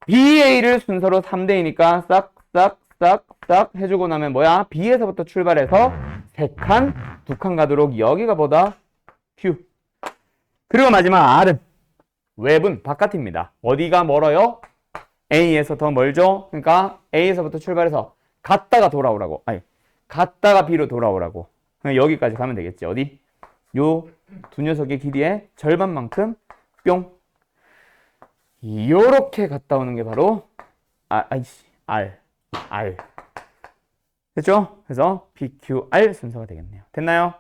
B, A를 순서로 3대 2니까 싹 해주고 나면 뭐야? B에서부터 출발해서 3칸, 2칸 가도록 여기가 보다 Q. 그리고 마지막 R은 외분 바깥입니다. 어디가 멀어요? A에서 더 멀죠? 그러니까 A에서부터 출발해서 갔다가 돌아오라고. 아니, 갔다가 B로 돌아오라고. 여기까지 가면 되겠지. 어디? 요 두 녀석의 길이의 절반만큼 뿅. 요렇게 갔다 오는 게 바로 R. 됐죠? 그래서 PQR 순서가 되겠네요. 됐나요?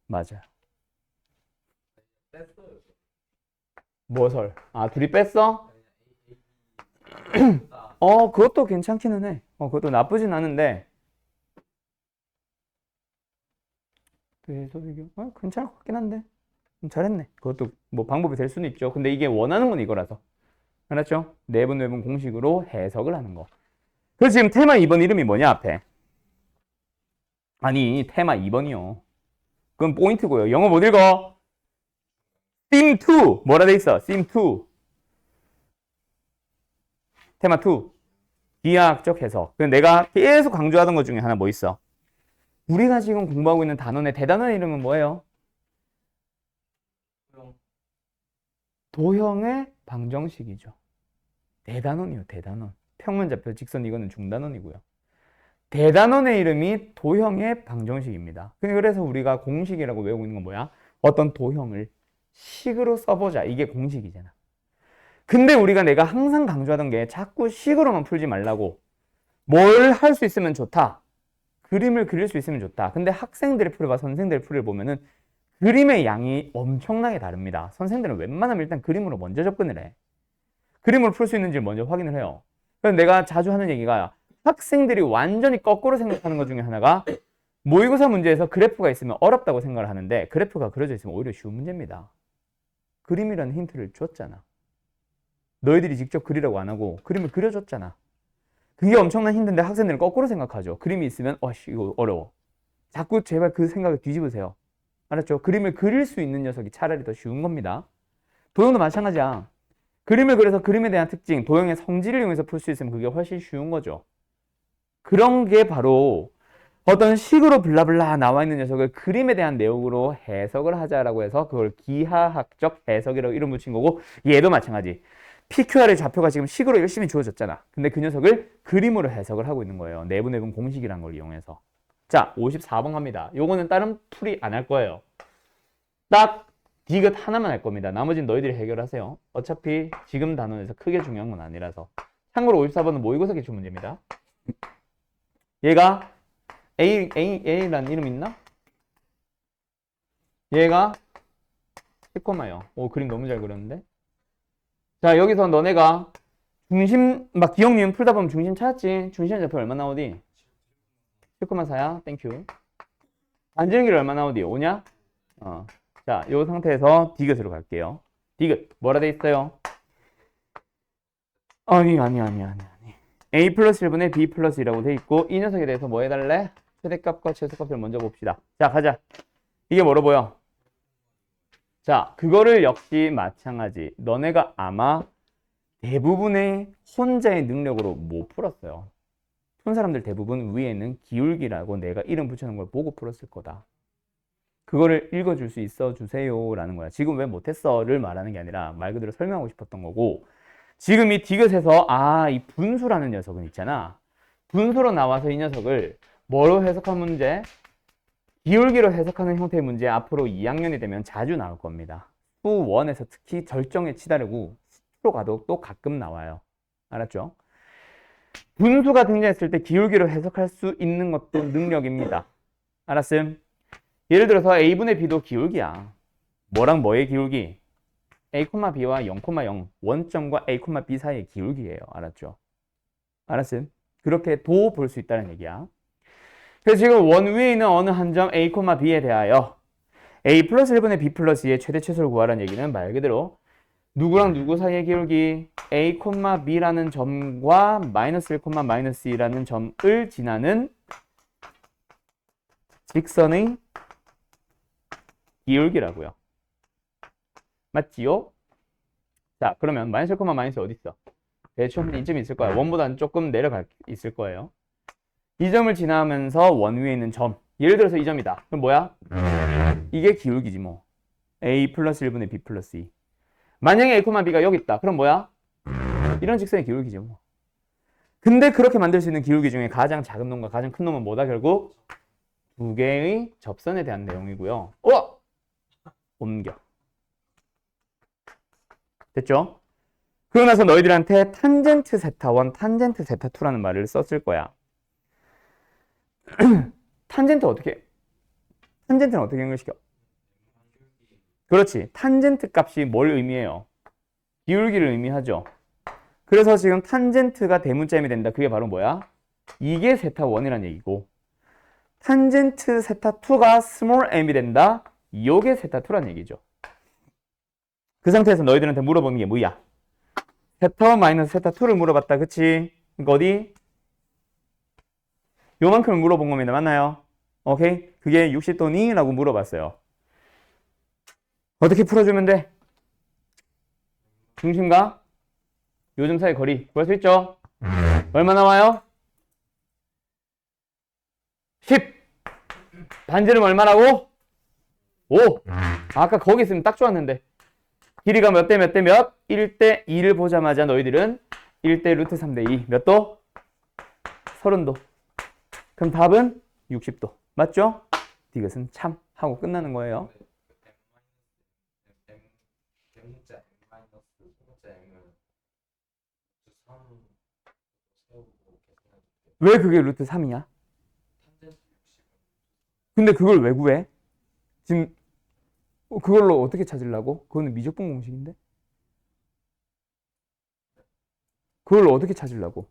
맞아요. 뺐어요. 무엇을? 둘이 뺐어? 그것도 괜찮기는 해. 그것도 나쁘진 않은데. 그래서 이게 괜찮을 것 같긴 한데. 잘했네. 그것도 뭐 방법이 될 수는 있죠. 근데 이게 원하는 건 이거라서. 알았죠? 내분 외분 공식으로 해석을 하는 거. 그래서 지금 테마 2번 이름이 뭐냐, 앞에? 아니, 테마 2번이요. 그건 포인트고요. 영어 못 읽어? theme 2. 뭐라 돼 있어? theme 2. 테마 2. 비하학적 해석. 내가 계속 강조하던 것 중에 하나 뭐 있어? 우리가 지금 공부하고 있는 단원의 대단원의 이름은 뭐예요? 도형의 방정식이죠. 대단원이요, 대단원. 평면좌표, 직선 이거는 중단원이고요. 대단원의 이름이 도형의 방정식입니다. 그래서 우리가 공식이라고 외우고 있는 건 뭐야? 어떤 도형을 식으로 써보자. 이게 공식이잖아. 근데 내가 항상 강조하던 게 자꾸 식으로만 풀지 말라고. 뭘 할 수 있으면 좋다. 그림을 그릴 수 있으면 좋다. 근데 학생들의 풀과 선생들의 풀을 보면은 그림의 양이 엄청나게 다릅니다. 선생들은 웬만하면 일단 그림으로 먼저 접근을 해. 그림으로 풀 수 있는지 먼저 확인을 해요. 그래서 내가 자주 하는 얘기가 학생들이 완전히 거꾸로 생각하는 것 중에 하나가 모의고사 문제에서 그래프가 있으면 어렵다고 생각을 하는데 그래프가 그려져 있으면 오히려 쉬운 문제입니다. 그림이라는 힌트를 줬잖아. 너희들이 직접 그리라고 안 하고 그림을 그려줬잖아. 그게 엄청난 힌트인데 학생들은 거꾸로 생각하죠. 그림이 있으면 이거 어려워. 자꾸 제발 그 생각을 뒤집으세요. 알았죠? 그림을 그릴 수 있는 녀석이 차라리 더 쉬운 겁니다. 도형도 마찬가지야. 그림을 그려서 그림에 대한 특징, 도형의 성질을 이용해서 풀 수 있으면 그게 훨씬 쉬운 거죠. 그런 게 바로 어떤 식으로 블라블라 나와 있는 녀석을 그림에 대한 내용으로 해석을 하자라고 해서 그걸 기하학적 해석이라고 이름 붙인 거고, 얘도 마찬가지. PQR의 좌표가 지금 식으로 열심히 주어졌잖아. 근데 그 녀석을 그림으로 해석을 하고 있는 거예요. 내분 공식이라는 걸 이용해서. 자, 54번 갑니다. 요거는 다른 풀이 안 할 거예요. 딱 디귿 하나만 할 겁니다. 나머지는 너희들이 해결하세요. 어차피 지금 단원에서 크게 중요한 건 아니라서. 참고로 54번은 모의고사 기출 문제입니다. 얘가 A라는 이름 있나? 얘가 10,0. 오, 그림 너무 잘 그렸는데? 자, 여기서 너네가 중심, 막 기억, 니은 풀다 보면 중심 찾았지? 중심의 좌표 얼마 나오디? 10,4야. 땡큐. 반지름 길이 얼마 나오디? 5냐? 자, 요 상태에서 디귿으로 갈게요. 디귿. 뭐라 돼 있어요? 아니. A 플러스 1분의 B 플러스 1이라고 돼 있고, 이 녀석에 대해서 뭐 해달래? 최대값과 최소값을 먼저 봅시다. 자, 가자. 이게 뭐로 보여? 자, 그거를 역시 마찬가지. 너네가 아마 대부분의 혼자의 능력으로 못 풀었어요. 푼 사람들 대부분 위에는 기울기라고 내가 이름 붙여놓은 걸 보고 풀었을 거다. 그거를 읽어줄 수 있어 주세요 라는 거야. 지금 왜 못했어를 말하는 게 아니라 말 그대로 설명하고 싶었던 거고, 지금 이 디귿에서 이 분수라는 녀석은 있잖아. 분수로 나와서 이 녀석을 뭐로 해석한 문제? 기울기로 해석하는 형태의 문제 앞으로 2학년이 되면 자주 나올 겁니다. 수1에서 특히 절정에 치달고 수로 가도 또 가끔 나와요. 알았죠? 분수가 등장했을 때 기울기로 해석할 수 있는 것도 능력입니다. 알았음? 예를 들어서 A분의 B도 기울기야. 뭐랑 뭐의 기울기? A, B와 0,0 원점과 A, B 사이의 기울기예요. 알았죠? 알았음? 그렇게도 볼 수 있다는 얘기야. 그래서 지금 원 위에 있는 어느 한 점 A, B에 대하여 A 플러스 1분의 B 플러스 2의 최대 최소를 구하라는 얘기는 말 그대로 누구랑 누구 사이의 기울기 A, B라는 점과 마이너스 1, 마이너스 2라는 점을 지나는 직선의 기울기라고요. 맞지요? 자, 그러면 마이너스 1, 마이너스 어디 있어? 대충 이쯤 있을 거야. 원보다는 조금 내려가 있을 거예요. 이 점을 지나면서 원 위에 있는 점. 예를 들어서 이 점이다. 그럼 뭐야? 이게 기울기지 뭐. A 플러스 1분의 B 플러스 2. 만약에 A, B가 여기 있다. 그럼 뭐야? 이런 직선의 기울기죠 뭐. 근데 그렇게 만들 수 있는 기울기 중에 가장 작은 놈과 가장 큰 놈은 뭐다 결국? 두 개의 접선에 대한 내용이고요. 옮겨. 됐죠? 그러고 나서 너희들한테 탄젠트 세타 1, 탄젠트 세타 2라는 말을 썼을 거야. 탄젠트는 어떻게 연결시켜? 그렇지. 탄젠트 값이 뭘 의미해요? 기울기를 의미하죠. 그래서 지금 탄젠트가 대문자임이 된다. 그게 바로 뭐야? 이게 세타 1이라는 얘기고 탄젠트 세타 2가 스몰 m이 된다. 요게 세타 2라는 얘기죠. 그 상태에서 너희들한테 물어보는 게 뭐야? 세타 1 마이너스 세타 2를 물어봤다. 그치? 그러니까 어디? 요만큼을 물어본 겁니다. 맞나요? 오케이? 그게 60도니? 라고 물어봤어요. 어떻게 풀어주면 돼? 중심과 요점 사이 거리 구할 수 있죠? 얼마 나와요? 10! 반지름 얼마라고? 5! 아까 거기 있으면 딱 좋았는데 길이가 몇 대 몇 대 몇? 1대 2를 보자마자 너희들은 1대 루트 3대 2 몇 도? 30도. 그럼 답은 60도. 맞죠? 이것은 참 하고 끝나는 거예요. 왜 그게 루트 3이야? 근데 그걸 왜 구해? 지금 그걸로 어떻게 찾으려고? 그거는 미적분 공식인데? 그걸로 어떻게 찾으려고?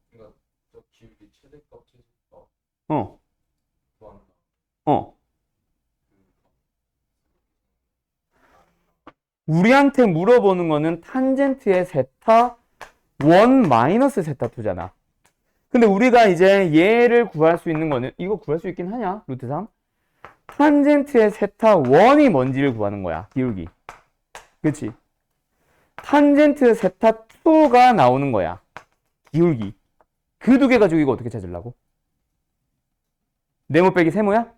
우리한테 물어보는 거는 탄젠트의 세타 1 마이너스 세타 2잖아. 근데 우리가 이제 얘를 구할 수 있는 거는 이거 구할 수 있긴 하냐? 루트 3? 탄젠트의 세타 1이 뭔지를 구하는 거야. 기울기. 그치? 탄젠트 세타 2가 나오는 거야. 기울기. 그 두 개 가지고 이거 어떻게 찾으려고? 네모 빼기 세모야?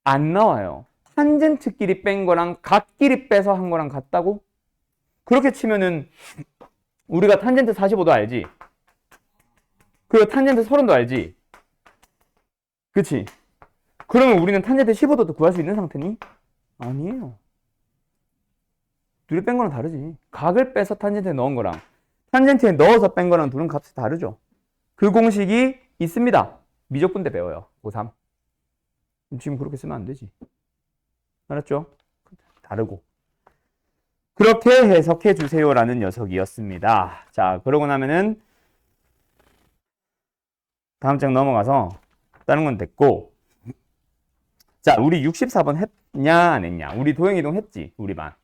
안 나와요. 탄젠트끼리 뺀 거랑 갓끼리 빼서 한 거랑 같다고? 그렇게 치면은 우리가 탄젠트 45도 알지? 그리고 탄젠트 30도 알지? 그치? 그러면 우리는 탄젠트 15도도 구할 수 있는 상태니? 아니에요. 둘이 뺀 거랑 다르지. 각을 빼서 탄젠트에 넣은 거랑 탄젠트에 넣어서 뺀 거랑 둘은 값이 다르죠. 그 공식이 있습니다. 미적분 때 배워요. 고3. 지금 그렇게 쓰면 안 되지. 알았죠? 다르고. 그렇게 해석해 주세요라는 녀석이었습니다. 자, 그러고 나면은 다음 장 넘어가서 다른 건 됐고. 자, 우리 64번 했냐 안 했냐? 우리 도형이동 했지, 우리 반.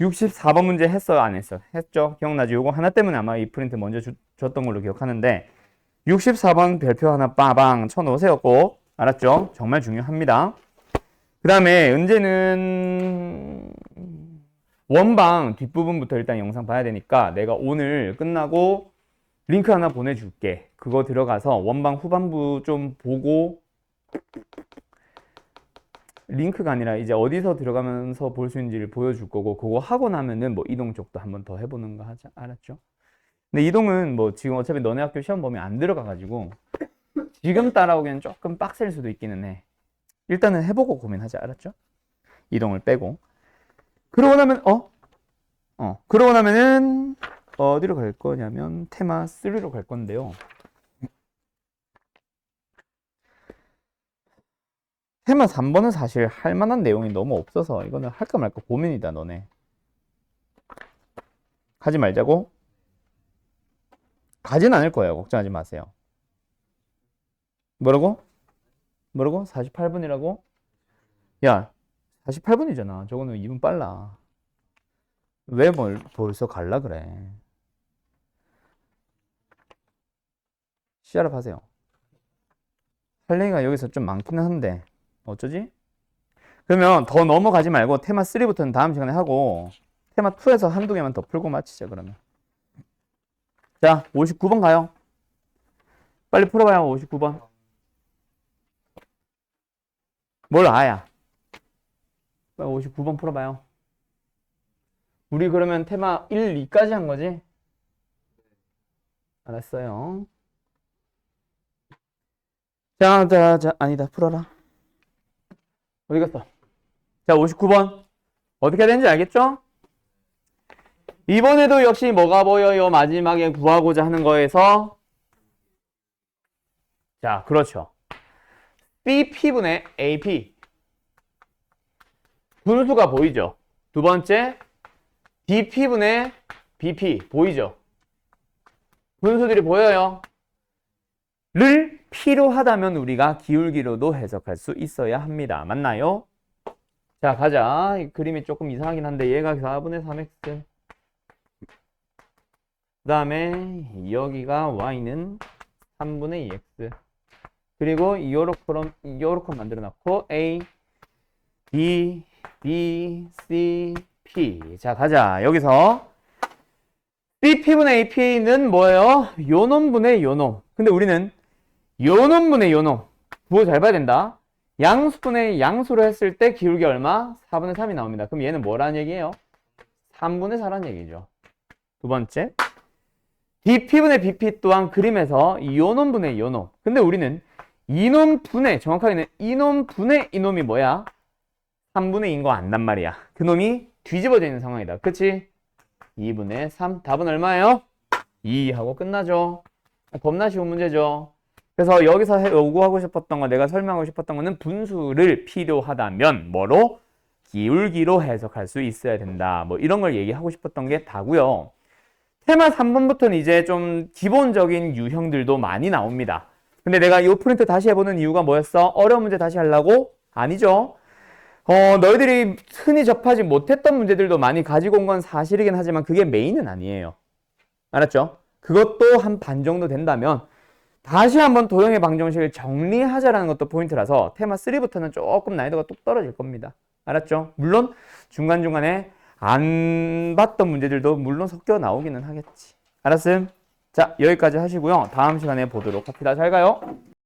64번 문제 했어요, 안 했어? 했죠? 기억나지? 요거 하나 때문에 아마 이 프린트 먼저 줬던 걸로 기억하는데 64번 별표 하나 빠방 쳐놓으세요, 꼭. 알았죠? 정말 중요합니다. 그 다음에 은재는 원방 뒷부분부터 일단 영상 봐야 되니까 내가 오늘 끝나고 링크 하나 보내줄게. 그거 들어가서 원방 후반부 좀 보고, 링크가 아니라 이제 어디서 들어가면서 볼 수 있는지를 보여줄 거고, 그거 하고 나면은 뭐 이동 쪽도 한번 더 해보는 거 하자. 알았죠? 근데 이동은 뭐 지금 어차피 너네 학교 시험 범위 안 들어가가지고 지금 따라오기엔 조금 빡셀 수도 있기는 해. 일단은 해보고 고민하자. 알았죠? 이동을 빼고. 그러고 나면 그러고 나면은 어디로 갈 거냐면 테마 3로 갈 건데요. 테마 3번은 사실 할 만한 내용이 너무 없어서 이거는 할까 말까 고민이다, 너네. 하지 말자고? 가진 않을 거예요. 걱정하지 마세요. 뭐라고? 48분이라고? 야, 48분이잖아. 저거는 2분 빨라. 왜 벌써 갈라 그래? 시작을 하세요. 할 얘기가 여기서 좀 많기는 한데 어쩌지? 그러면 더 넘어가지 말고 테마 3부터는 다음 시간에 하고 테마 2에서 한두 개만 더 풀고 마치자 그러면. 자, 59번 가요. 빨리 풀어봐요. 59번. 뭘 아야? 빨리 59번 풀어봐요. 우리 그러면 테마 1, 2까지 한 거지? 알았어요. 자, 아니다. 풀어라. 어디 갔어? 자, 59번. 어떻게 해야 되는지 알겠죠? 이번에도 역시 뭐가 보여요? 마지막에 구하고자 하는 거에서. 자, 그렇죠. CP분의 AP. 분수가 보이죠? 두 번째, DP분의 BP. 보이죠? 분수들이 보여요. 를 필요하다면 우리가 기울기로도 해석할 수 있어야 합니다. 맞나요? 자, 가자. 이 그림이 조금 이상하긴 한데 얘가 4분의 3x 그 다음에 여기가 y는 3분의 2x 그리고 요렇게 만들어 놨고 a, b, b, c, p. 자, 가자. 여기서 CP분의 AP는 뭐예요? 요놈분의 요놈. 근데 우리는 요놈분의 요놈. 부호 잘 봐야 된다. 양수분의 양수로 했을 때 기울기 얼마? 4분의 3이 나옵니다. 그럼 얘는 뭐라는 얘기예요? 3분의 4라는 얘기죠. 두 번째. DP분의 BP 또한 그림에서 요놈분의 요놈. 근데 우리는 이놈분의, 정확하게는 이놈분의 이놈이 뭐야? 3분의 2인 거 안단 말이야. 그 놈이 뒤집어져 있는 상황이다. 그치? 2분의 3. 답은 얼마예요? 2 하고 끝나죠. 겁나 쉬운 문제죠. 그래서 여기서 요구하고 싶었던 거, 내가 설명하고 싶었던 거는 분수를 필요하다면 뭐로? 기울기로 해석할 수 있어야 된다. 뭐 이런 걸 얘기하고 싶었던 게 다고요. 테마 3번부터는 이제 좀 기본적인 유형들도 많이 나옵니다. 근데 내가 이 프린트 다시 해보는 이유가 뭐였어? 어려운 문제 다시 하려고? 아니죠. 너희들이 흔히 접하지 못했던 문제들도 많이 가지고 온 건 사실이긴 하지만 그게 메인은 아니에요. 알았죠? 그것도 한 반 정도 된다면 다시 한번 도형의 방정식을 정리하자라는 것도 포인트라서 테마 3부터는 조금 난이도가 뚝 떨어질 겁니다. 알았죠? 물론 중간중간에 안 봤던 문제들도 물론 섞여 나오기는 하겠지. 알았음? 자, 여기까지 하시고요. 다음 시간에 보도록 합시다. 잘 가요.